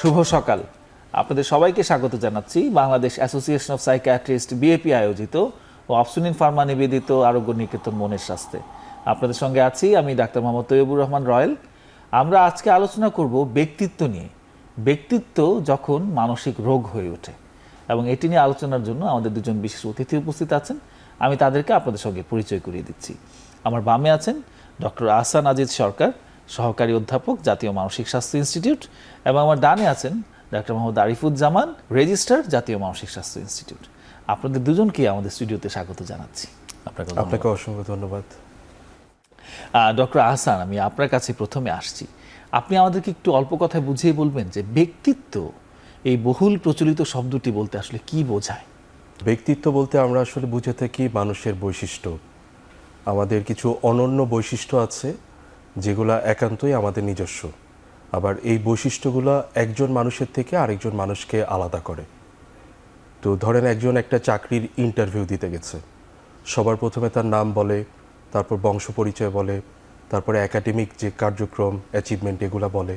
শুভ সকাল। আপনাদের সবাইকে স্বাগত জানাচ্ছি Bangladesh association of psychiatrist BAP আয়োজিত ও অপসুনিন ফার্মা নিবেদিত আরোগ্য নিকেতন মনের স্বাস্থ্যে। আপনাদের সঙ্গে আছি আমি ডাক্তার মোহাম্মদ তৈয়বুর রহমান রয়েল। আমরা আজকে আলোচনা করব ব্যক্তিত্ব নিয়ে। ব্যক্তিত্ব যখন মানসিক রোগ হয়ে ওঠে, এবং এটি নিয়ে আলোচনার জন্য আমাদের দুজন বিশেষ অতিথি উপস্থিত আছেন। আমি তাদেরকে আপনাদের সঙ্গে পরিচয় করিয়ে দিচ্ছি। আমার বামে আছেন ডক্টর আহসান আজিজ সরকার, সহকারী অধ্যাপক, জাতীয় মানসিক স্বাস্থ্য ইনস্টিটিউট, এবং আমার ডানে আছেন ডক্টর মোহাম্মদ আরিফুজ্জামান, রেজিস্ট্রার, জাতীয় মানসিক স্বাস্থ্য ইনস্টিটিউট। আপনাদের দুজনকে আমাদের স্টুডিওতে স্বাগত জানাচ্ছি। আপনাকে অসংখ্য ধন্যবাদ। ডক্টর আহসান, আমি আপনার কাছে প্রথমে আসছি। আপনি আমাদেরকে একটু অল্প কথায় বুঝিয়ে বলবেন যে ব্যক্তিত্ব, এই বহুল প্রচলিত শব্দটি বলতে আসলে কি বোঝায়? ব্যক্তিত্ব বলতে আমরা আসলে বুঝে থাকি মানুষের বৈশিষ্ট্য। আমাদের কিছু অনন্য বৈশিষ্ট্য আছে যেগুলো একান্তই আমাদের নিজস্ব। আবার এই বৈশিষ্ট্যগুলো একজন মানুষের থেকে আরেকজন মানুষকে আলাদা করে। তো ধরেন একজন একটা চাকরির ইন্টারভিউ দিতে গেছে, সবার প্রথমে তার নাম বলে, তারপর বংশ পরিচয় বলে, তারপরে একাডেমিক যে কার্যক্রম, অ্যাচিভমেন্ট এগুলো বলে।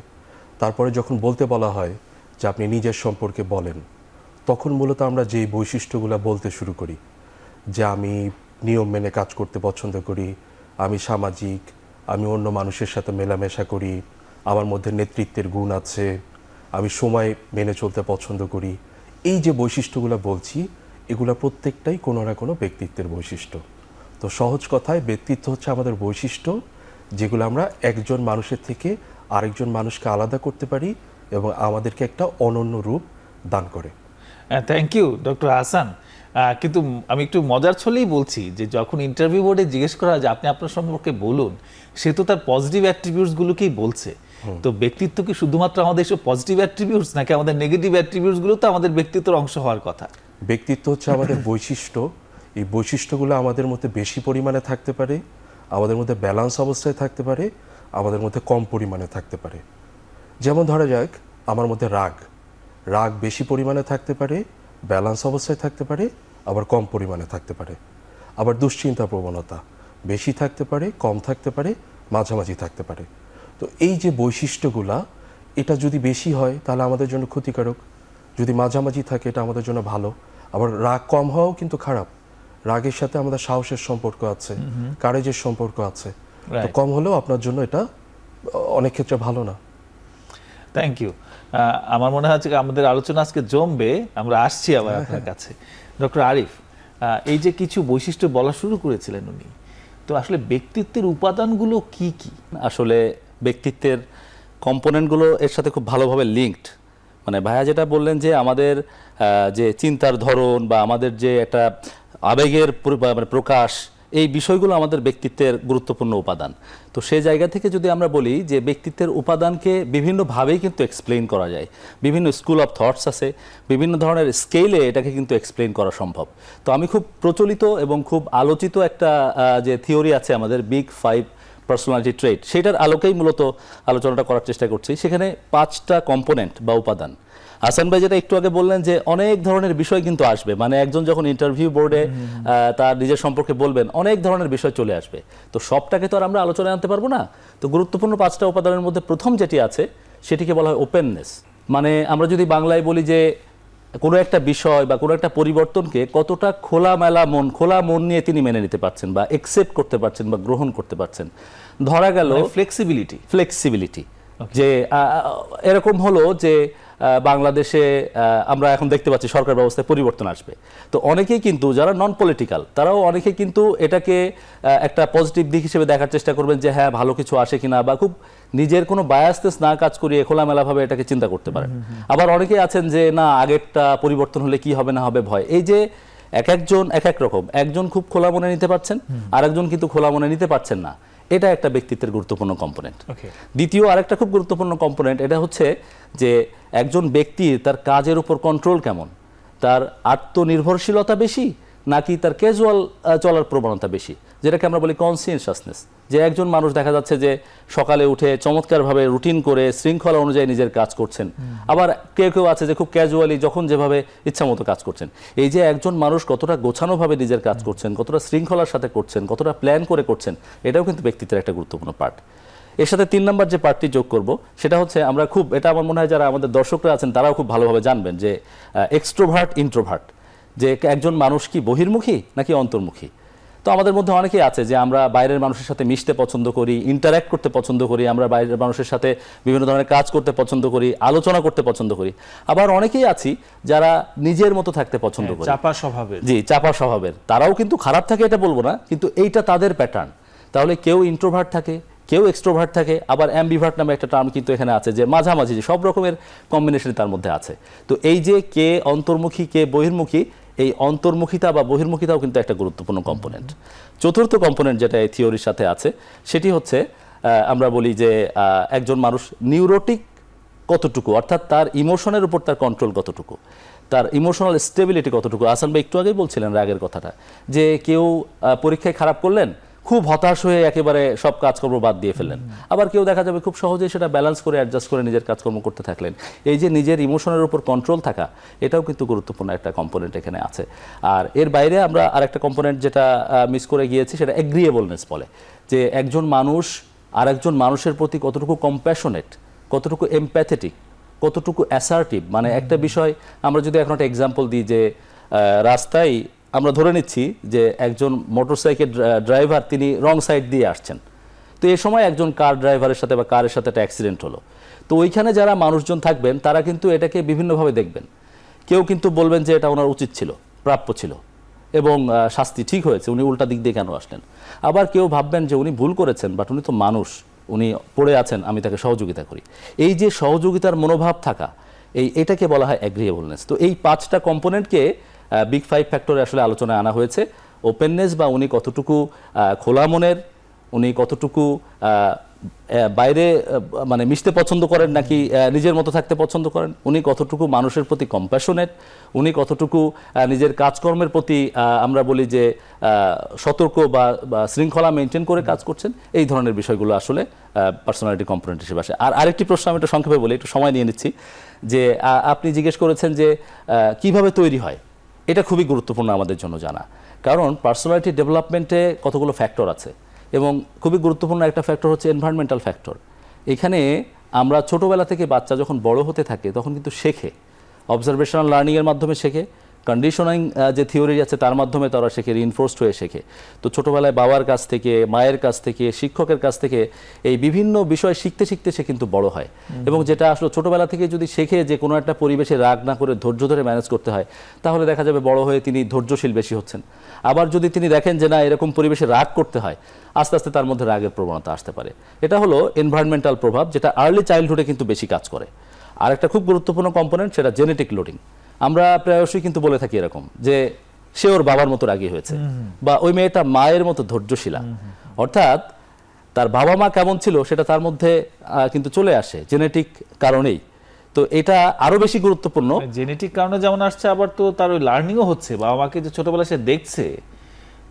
তারপরে যখন বলতে বলা হয় যে আপনি নিজের সম্পর্কে বলেন, তখন মূলত আমরা যেই বৈশিষ্ট্যগুলো বলতে শুরু করি, যে আমি নিয়ম মেনে কাজ করতে পছন্দ করি, আমি সামাজিক, আমি অন্য মানুষের সাথে মেলামেশা করি, আমার মধ্যে নেতৃত্বের গুণ আছে, আমি সময় মেনে চলতে পছন্দ করি। এই যে বৈশিষ্ট্যগুলো বলছি, এগুলো প্রত্যেকটাই কোনো না কোনো ব্যক্তিত্বের বৈশিষ্ট্য। তো সহজ কথায় ব্যক্তিত্ব হচ্ছে আমাদের বৈশিষ্ট্য, যেগুলো আমরা একজন মানুষের থেকে আরেকজন মানুষকে আলাদা করতে পারি এবং আমাদেরকে একটা অনন্য রূপ দান করে। Thank you doctor Ahsan. কিন্তু আমি একটু মজার ছলেই বলছি যে যখন ইন্টারভিউ বোর্ডে জিজ্ঞেস করা হয় যে আপনি আপনার সম্পর্কে বলুন, সে তো তার পজিটিভ অ্যাট্রিবিউটসগুলোকেই বলছে। তো ব্যক্তিত্ব কি শুধুমাত্র আমাদের সব পজিটিভ অ্যাট্রিবিউটস, নাকি আমাদের নেগেটিভ অ্যাট্রিবিউটসগুলো তো আমাদের ব্যক্তিত্বের অংশ হওয়ার কথা? ব্যক্তিত্ব হচ্ছে আমাদের বৈশিষ্ট্য। এই বৈশিষ্ট্যগুলো আমাদের মধ্যে বেশি পরিমাণে থাকতে পারে, আমাদের মধ্যে ব্যালেন্স অবস্থায় থাকতে পারে, আমাদের মধ্যে কম পরিমাণে থাকতে পারে। যেমন ধরা যাক, আমার মধ্যে রাগ বেশি পরিমাণে থাকতে পারে, ব্যালেন্স অবস্থায় থাকতে পারে, আবার কম পরিমাণে থাকতে পারে। আবার দুশ্চিন্তা প্রবণতা বেশি থাকতে পারে, কম থাকতে পারে, মাঝামাঝি থাকতে পারে। তো এই যে বৈশিষ্ট্যগুলা, এটা যদি বেশি হয় তাহলে আমাদের জন্য ক্ষতিকারক, যদি মাঝামাঝি থাকে এটা আমাদের জন্য ভালো। আবার রাগ কম হওয়াও কিন্তু খারাপ। রাগের সাথে আমাদের সাহসের সম্পর্ক আছে, কারেজের সম্পর্ক আছে। তো কম হলেও আপনার জন্য এটা অনেক ক্ষেত্রে ভালো না। Thank you. আমার মনে হচ্ছে আমাদের আলোচনা আজকে জমবে। আমরা আসছি আবার আপনার কাছে। ডক্টর আরিফ, এই যে কিছু বৈশিষ্ট্য বলা শুরু করেছিলেন উনি, তো আসলে ব্যক্তিত্বের উপাদানগুলো কি কি? আসলে ব্যক্তিত্বের কম্পোনেন্টগুলো এর সাথে খুব ভালোভাবে লিঙ্কড। মানে ভাইয়া যেটা বললেন যে আমাদের যে চিন্তার ধরন বা আমাদের যে একটা আবেগের মানে প্রকাশ, এই বিষয়গুলো আমাদের ব্যক্তিত্বের গুরুত্বপূর্ণ উপাদান। তো সেই জায়গা থেকে যদি আমরা বলি যে ব্যক্তিত্বের উপাদানকে বিভিন্নভাবেই কিন্তু এক্সপ্লেইন করা যায়, বিভিন্ন স্কুল অফ থটস আছে, বিভিন্ন ধরনের স্কেলে এটাকে কিন্তু এক্সপ্লেইন করা সম্ভব। তো আমি খুব প্রচলিত এবং খুব আলোচিত একটা যে থিওরি আছে আমাদের, বিগ 5 পার্সোনালিটি ট্রেট, সেটার আলোকেই মূলত আলোচনাটা করার চেষ্টা করছি। সেখানে 5টা কম্পোনেন্ট বা উপাদান। হাসান ভাই যেটা একটু আগে বললেন যে অনেক ধরনের বিষয় কিন্তু আসবে, মানে একজন যখন ইন্টারভিউ বোর্ডে তার নিজের সম্পর্কে বলবেন, অনেক ধরনের বিষয় চলে আসবে। তো সবটাকে তো আর আমরা আলোচনায় আনতে পারবো না। তো গুরুত্বপূর্ণ 5টা উপাদানের মধ্যে প্রথম যেটি আছে সেটিকে বলা হয় ওপেননেস। মানে আমরা যদি বাংলায় বলি যে কোনো একটা বিষয় বা কোনো একটা পরিবর্তনকে কতটা খোলা মন নিয়ে তিনি মেনে নিতে পারছেন বা একসেপ্ট করতে পারছেন বা গ্রহণ করতে পারছেন। ধরা গেল ফ্লেক্সিবিলিটি, যে এরকম হলো যে বাংলাদেশে আমরা এখন দেখতে পাচ্ছি সরকার ব্যবস্থায় পরিবর্তন আসবে। তো অনেকেই কিন্তু যারা নন পলিটিক্যাল, তারাও অনেকেই কিন্তু এটাকে একটা পজিটিভ দিক হিসেবে দেখার চেষ্টা করবেন যে হ্যাঁ ভালো কিছু আসে কিনা, বা খুব নিজের কোনো বায়াসনেস না কাজ করিয়ে খোলামেলাভাবে এটাকে চিন্তা করতে পারেন। আবার অনেকেই আছেন যে না, আগেরটা পরিবর্তন হলে কি হবে না হবে ভয়। এই যে এক একজন এক এক রকম, একজন খুব খোলা মনে নিতে পারছেন, আরেকজন কিন্তু খোলা মনে নিতে পারছেন না। এটা একটা ব্যক্তিত্বের গুরুত্বপূর্ণ কম্পোনেন্ট। দ্বিতীয় আরেকটা খুব গুরুত্বপূর্ণ কম্পোনেন্ট, এটা হচ্ছে যে একজন ব্যক্তির তার কাজের উপর কন্ট্রোল কেমন, তার আত্মনির্ভরশীলতা বেশি নাকি তার ক্যাজুয়াল চলার প্রবণতা বেশি, যেটাকে আমরা বলি কনসিয়াসনেস। যে একজন মানুষ দেখা যাচ্ছে যে সকালে উঠে চমৎকারভাবে রুটিন করে শৃঙ্খলা অনুযায়ী নিজের কাজ করছেন, আবার কেউ কেউ আছে যে খুব ক্যাজুয়ালি যখন যেভাবে ইচ্ছা মতো কাজ করছেন। এই যে একজন মানুষ কতটা গোছানোভাবে নিজের কাজ করছেন, কতটা শৃঙ্খলার সাথে করছেন, কতটা প্ল্যান করে করছেন, এটাও কিন্তু ব্যক্তিত্বের একটা গুরুত্বপূর্ণ পার্ট। এর সাথে 3 নাম্বার যে পার্টটি যোগ করব সেটা হচ্ছে আমরা খুব, এটা আমার মনে হয় যারা আমাদের দর্শকরা আছেন তারাও খুব ভালোভাবে জানবেন যে এক্সট্রোভার্ট ইন্ট্রোভার্ট, যে একজন মানুষ কি বহির্মুখী নাকি অন্তর্মুখী। তো আমাদের মধ্যে অনেকেই আছে যে আমরা বাইরের মানুষের সাথে মিশতে পছন্দ করি, ইন্টারঅ্যাক্ট করতে পছন্দ করি, আমরা বাইরের মানুষের সাথে বিভিন্ন ধরনের কাজ করতে পছন্দ করি, আলোচনা করতে পছন্দ করি। আবার অনেকেই আছি যারা নিজের মতো থাকতে পছন্দ করি, চাপা স্বভাবের। জি, চাপা স্বভাবের। তারাও কিন্তু খারাপ থাকে এটা বলবো না, কিন্তু এইটা তাদের প্যাটার্ন। তাহলে কেউ ইন্ট্রোভার্ট থাকে, কেউ এক্সট্রোভার্ট থাকে, আবার অ্যাম্বিভার্ট নামে একটা টার্ম কিন্তু এখানে আছে, যে মাঝামাঝি, যে সব রকমের কম্বিনেশন তার মধ্যে আছে। তো এই যে কে অন্তর্মুখী কে বহির্মুখী, এই অন্তর্মুখিতা বা বহির্মুখিতাও কিন্তু একটা গুরুত্বপূর্ণ কম্পোনেন্ট। চতুর্থ কম্পোনেন্ট যেটা এই থিওরির সাথে আছে সেটি হচ্ছে আমরা বলি যে একজন মানুষ নিউরোটিক কতটুকু, অর্থাৎ তার ইমোশনের উপর তার কন্ট্রোল কতটুকু, তার ইমোশনাল স্টেবিলিটি কতটুকু। আসান ভাই একটু আগেই বলছিলেন রাগের কথাটা, যে কেউ পরীক্ষায় খারাপ করলেন, খুব হতাশ হয়ে একেবারে সব কাজকর্ম বাদ দিয়ে ফেললেন। আবার কেউ দেখা যাবে খুব সহজেই সেটা ব্যালেন্স করে অ্যাডজাস্ট করে নিজের কাজকর্ম করতে থাকলেন। এই যে নিজের ইমোশনের উপর কন্ট্রোল থাকা, এটাও কিন্তু গুরুত্বপূর্ণ একটা কম্পোনেন্ট এখানে আছে। আর এর বাইরে আমরা আরেকটা কম্পোনেন্ট যেটা মিস করে গিয়েছি, সেটা এগ্রিয়েবলনেস বলে, যে একজন মানুষ আরেকজন মানুষের প্রতি কতটুকু কম্প্যাশনেট, কতটুকু এমপ্যাথেটিক, কতটুকু অ্যাসার্টিভ। মানে একটা বিষয় আমরা যদি এখন একটা এক্সাম্পল দিই, যে রাস্তায় আমরা ধরে নিচ্ছি যে একজন মোটরসাইকেল ড্রাইভার তিনি রং সাইড দিয়ে আসছেন, তো এই সময় একজন কার ড্রাইভারের সাথে বা কারের সাথে একটা অ্যাক্সিডেন্ট হলো। তো ওইখানে যারা মানুষজন থাকবেন তারা কিন্তু এটাকে বিভিন্নভাবে দেখবেন। কেউ কিন্তু বলবেন যে এটা ওনার উচিত ছিল, প্রাপ্য ছিল, এবং শাস্তি ঠিক হয়েছে, উনি উল্টা দিক দিয়ে কেন আসলেন। আবার কেউ ভাববেন যে উনি ভুল করেছেন, বাট উনি তো মানুষ, উনি পড়ে আছেন, আমি তাকে সহযোগিতা করি। এই যে সহযোগিতার মনোভাব থাকা, এটাকে বলা হয় অ্যাগ্রিয়েবলনেস। তো এই 5টা কম্পোনেন্টকে বিগ 5 ফ্যাক্টরে আসলে আলোচনায় আনা হয়েছে। ওপেননেস, বা উনি কতটুকু খোলা মনের, উনি কতটুকু বাইরে মানে মিশতে পছন্দ করেন নাকি নিজের মতো থাকতে পছন্দ করেন, উনি কতটুকু মানুষের প্রতি কম্প্যাশনেট, উনি কতটুকু নিজের কাজকর্মের প্রতি আমরা বলি যে সতর্ক বা শৃঙ্খলা মেনটেন করে কাজ করছেন। এই ধরনের বিষয়গুলো আসলে পার্সোনালিটি কম্পোনেন্ট হিসেবে আসে। আর আরেকটি প্রশ্ন আমি একটু সংক্ষেপে বলি, একটু সময় নিয়ে নিচ্ছি, যে আপনি জিজ্ঞেস করেছেন যে কিভাবে তৈরি হয়। এটা খুবই গুরুত্বপূর্ণ আমাদের জন্য জানা, কারণ পার্সোনালিটি ডেভেলপমেন্টে কতগুলো ফ্যাক্টর আছে, এবং খুবই গুরুত্বপূর্ণ একটা ফ্যাক্টর হচ্ছে এনভায়রনমেন্টাল ফ্যাক্টর। এখানে আমরা ছোটোবেলা থেকে বাচ্চা যখন বড় হতে থাকে তখন কিন্তু শেখে, অবজারভেশনাল লার্নিংয়ের মাধ্যমে শেখে, কন্ডিশনিং যে থিওরি আছে তার মাধ্যমে তারা শেখে, রিইনফোর্সড হয়ে শেখে। তো ছোটোবেলায় বাবার কাছ থেকে, মায়ের কাছ থেকে, শিক্ষকের কাছ থেকে এই বিভিন্ন বিষয় শিখতে শিখতে সে কিন্তু বড় হয়। এবং যেটা আসলে ছোটোবেলা থেকে যদি শেখে যে কোনো একটা পরিবেশে রাগ না করে ধৈর্য ধরে ম্যানেজ করতে হয়, তাহলে দেখা যাবে বড় হয়ে তিনি ধৈর্যশীল বেশি হচ্ছেন। আবার যদি তিনি দেখেন যে না, এরকম পরিবেশে রাগ করতে হয়, আস্তে আস্তে তার মধ্যে রাগের প্রবণতা আসতে পারে। এটা হলো এনভায়রনমেন্টাল প্রভাব, যেটা আর্লি চাইল্ডহুডে কিন্তু বেশি কাজ করে। আর একটা খুব গুরুত্বপূর্ণ কম্পোনেন্ট, সেটা জেনেটিক লোডিং। আমরা প্রায়শই কিন্তু বলে থাকি এরকম, যে সে ওর বাবার মতো রাগী হয়েছে, বা ওই মেয়েটা মায়ের মতো ধৈর্যশীলা। অর্থাৎ তার বাবা মা কেমন ছিল সেটা তার মধ্যে কিন্তু চলে আসে জেনেটিক কারণেই। তো এটা আরো বেশি গুরুত্বপূর্ণ। জেনেটিক কারণে যেমন আসছে, আবার তো তার ওই লার্নিংও হচ্ছে, বাবা মাকে যে ছোটবেলায় সে দেখছে,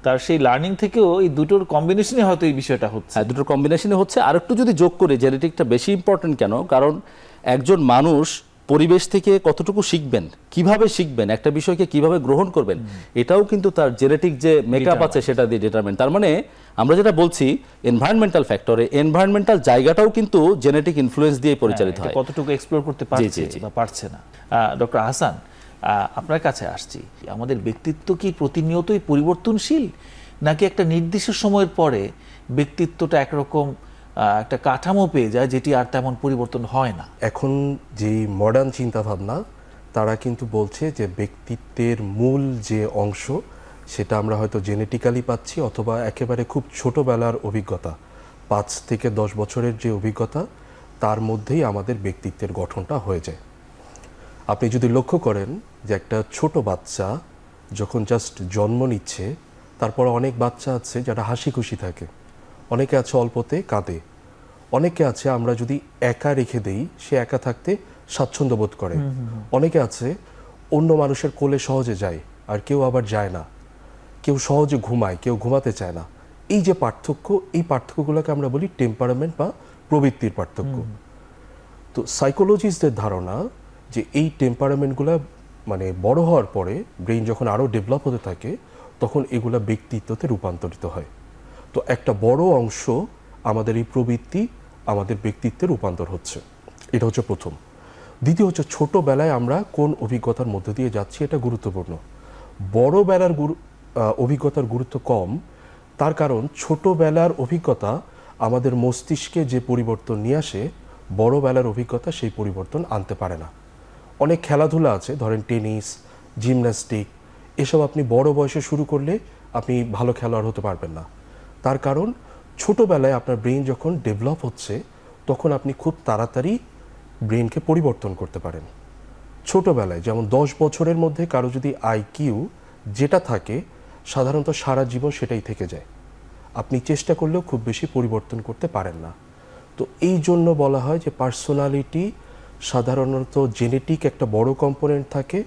তার সেই লার্নিং থেকেও এই দুটোর কম্বিনেশনে হয়তো এই বিষয়টা হচ্ছে। হ্যাঁ, দুটোর কম্বিনেশনে হচ্ছে। আর একটু যদি যোগ করি, জেনেটিকটা বেশি ইম্পর্টেন্ট কেন, কারণ একজন মানুষ পরিবেশ থেকে কতটুকু শিখবেন, কিভাবে শিখবেন, একটা বিষয়কে কিভাবে গ্রহণ করবেন, এটাও কিন্তু তার জেনেটিক যে মেকআপ আছে সেটা দিয়ে ডিটারমিন। তার মানে আমরা যেটা বলছি এনভায়রনমেন্টাল ফ্যাক্টরে, এনভায়রনমেন্টাল জায়গাটাও কিন্তু জেনেটিক ইনফ্লুয়েন্স দিয়ে পরিচালিত হয়। কতটুকু এক্সপ্লোর করতে পারছে বা পারছে না। ডক্টর হাসান, আপনার কাছে আসছি, আমাদের ব্যক্তিত্ব কি প্রতিনিয়তই পরিবর্তনশীল, নাকি একটা নির্দিষ্ট সময়ের পরে ব্যক্তিত্বটা একরকম একটা কাঠামো পেয়ে যায় যেটি আর তেমন পরিবর্তন হয় না? এখন যেই মডার্ন চিন্তাভাবনা, তারা কিন্তু বলছে যে ব্যক্তিত্বের মূল যে অংশ সেটা আমরা হয়তো জেনেটিক্যালি পাচ্ছি, অথবা একেবারে খুব ছোটোবেলার অভিজ্ঞতা, 5 থেকে 10 বছরের যে অভিজ্ঞতা, তার মধ্যেই আমাদের ব্যক্তিত্বের গঠনটা হয়ে যায়। আপনি যদি লক্ষ্য করেন যে একটা ছোট বাচ্চা যখন জাস্ট জন্ম নিচ্ছে, তারপর অনেক বাচ্চা আছে যারা হাসি খুশি থাকে, অনেকে আছে অল্পতে কাঁদে, অনেকে আছে আমরা যদি একা রেখে দেই সে একা থাকতে স্বাচ্ছন্দ্য বোধ করে, অনেকে আছে অন্য মানুষের কোলে সহজে যায়, আর কেউ আবার যায় না, কেউ সহজে ঘুমায়, কেউ ঘুমাতে চায় না। এই যে পার্থক্য, এই পার্থক্যগুলোকে আমরা বলি টেম্পারামেন্ট বা প্রবৃত্তির পার্থক্য। তো সাইকোলজিস্টদের ধারণা যে এই টেম্পারামেন্টগুলো মানে বড় হওয়ার পরে, ব্রেইন যখন আরও ডেভেলপ হতে থাকে, তখন এগুলা ব্যক্তিত্বতে রূপান্তরিত হয়। তো একটা বড় অংশ আমাদের এই প্রবৃত্তি আমাদের ব্যক্তিত্বে রূপান্তর হচ্ছে। এটা হচ্ছে প্রথম। দ্বিতীয় হচ্ছে ছোটোবেলায় আমরা কোন অভিজ্ঞতার মধ্যে দিয়ে যাচ্ছি, এটা গুরুত্বপূর্ণ। বড়বেলার অভিজ্ঞতার গুরুত্ব কম, তার কারণ ছোটোবেলার অভিজ্ঞতা আমাদের মস্তিষ্কে যে পরিবর্তন নিয়ে আসে, বড়বেলার অভিজ্ঞতা সেই পরিবর্তন আনতে পারে না। অনেক খেলাধুলা আছে, ধরেন টেনিস, জিমন্যাস্টিক, এসব আপনি বড় বয়সে শুরু করলে আপনি ভালো খেলোয়াড় হতে পারবেন না। তার কারণ ছোটোবেলায় আপনার ব্রেন যখন ডেভেলপ হচ্ছে, তখন আপনি খুব তাড়াতাড়ি ব্রেনকে পরিবর্তন করতে পারেন। ছোটোবেলায় যেমন 10 বছরের মধ্যে কারো যদি আইকিউ যেটা থাকে, সাধারণত সারা জীবন সেটাই থেকে যায়। আপনি চেষ্টা করলেও খুব বেশি পরিবর্তন করতে পারেন না। তো এই জন্য বলা হয় যে পার্সোনালিটি সাধারণত জেনেটিক একটা বড় কম্পোনেন্ট থাকে,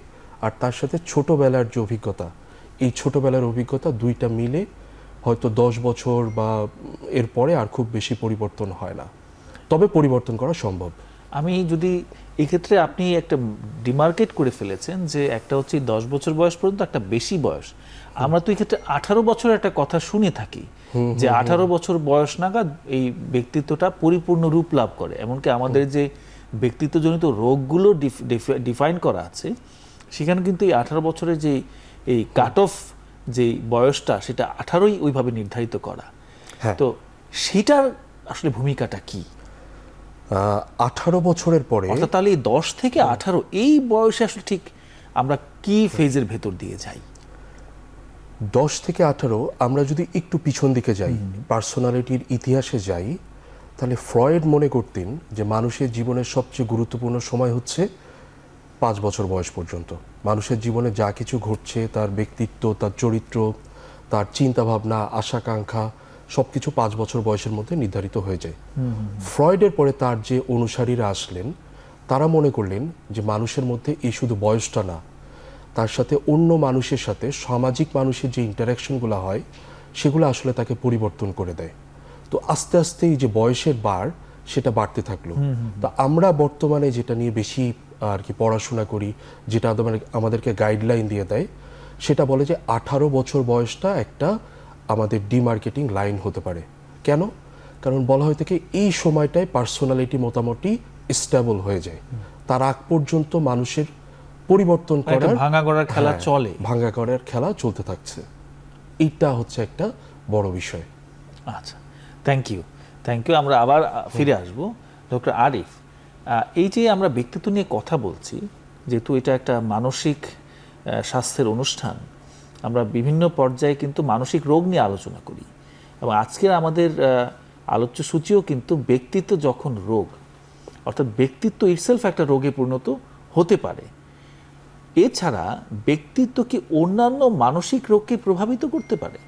আর তার সাথে ছোটোবেলার যে অভিজ্ঞতা, এই ছোটোবেলার অভিজ্ঞতা দুইটা মিলে হয়তো 10 বছর বা এরপরে আর খুব বেশি পরিবর্তন হয় না, তবে পরিবর্তন করা সম্ভব। আমি যদি এক্ষেত্রে আপনি একটা ডিমার্কেট করে ফেলেছেন যে একটা হচ্ছে 10 বছর বয়স পর্যন্ত, একটা বেশি বয়স। আমরা তো এক্ষেত্রে 18 বছরের একটা কথা শুনে থাকি যে 18 বছর বয়স নাগাদ এই ব্যক্তিত্বটা পরিপূর্ণ রূপ লাভ করে। এমনকি আমাদের যে ব্যক্তিত্বজনিত রোগগুলো ডিফাইন করা আছে, সেখানে কিন্তু এই 18 বছরের যে এই কাট অফ যে বয়সটা, সেটা 18ই ওইভাবে নির্ধারিত করা। হ্যাঁ। তো সেটার আসলে ভূমিকাটা কি? 18 বছরের পরে, অর্থাৎ তাহলে এই 10 থেকে 18 এই বয়সে আসলে ঠিক আমরা কি ফেজের ভেতর দিয়ে যাই? 10 থেকে 18 আমরা যদি একটু পিছন দিকে যাই, পার্সোনালিটির ইতিহাসে যাই, তাহলে ফ্রয়েড মনে করতেন যে মানুষের জীবনের সবচেয়ে গুরুত্বপূর্ণ সময় হচ্ছে 5 বছর বয়স পর্যন্ত। মানুষের জীবনে যা কিছু ঘটছে, তার ব্যক্তিত্ব, তার চরিত্র, তার চিন্তাভাবনা, আশাকাঙ্ক্ষা সব কিছু 5 বছর বয়সের মধ্যে নির্ধারিত হয়ে যায়। ফ্রয়েডের পরে তার যে অনুসারীরা আসলেন, তারা মনে করলেন যে মানুষের মধ্যে এই শুধু বয়সটা না, তার সাথে অন্য মানুষের সাথে সামাজিক মানুষের যে ইন্টারাকশনগুলো হয়, সেগুলো আসলে তাকে পরিবর্তন করে দেয়। তো আস্তে আস্তে এই যে বয়সের বার, সেটা বাড়তে থাকলো। তো আমরা বর্তমানে যেটা নিয়ে বেশি আর কি পড়াশোনা করি, যেটা আমাদেরকে গাইডলাইন দিয়ে দেয়, সেটা বলে যে 18 বছর বয়সটা একটা আমাদের ডিমার্কেটিং লাইন হতে পারে। কেন? কারণ বলা হয় থেকে এই সময়টায় পার্সোনালিটি মোটামুটি স্টেবল হয়ে যায়। তার আগ পর্যন্ত মানুষের পরিবর্তন করার, ভাঙা গড়ার খেলা চলে, ভাঙা গড়ার খেলা চলতে থাকছে। এইটা হচ্ছে একটা বড় বিষয়। আচ্ছা, থ্যাংক ইউ। আমরা আবার ফিরে আসব। ডক্টর আরিফ, এই যে আমরা ব্যক্তিত্ব নিয়ে কথা বলছি, যেহেতু এটা একটা মানসিক স্বাস্থ্যের অনুষ্ঠান, আমরা বিভিন্ন পর্যায়ে কিন্তু মানসিক রোগ নিয়ে আলোচনা করি, এবং আজকের আমাদের আলোচ্য সূচিও কিন্তু ব্যক্তিত্ব যখন রোগ, অর্থাৎ ব্যক্তিত্ব ইটসেলফ একটা রোগে পরিণত হতে পারে। এছাড়া ব্যক্তিত্ব কি অন্যান্য মানসিক রোগকে প্রভাবিত করতে পারে?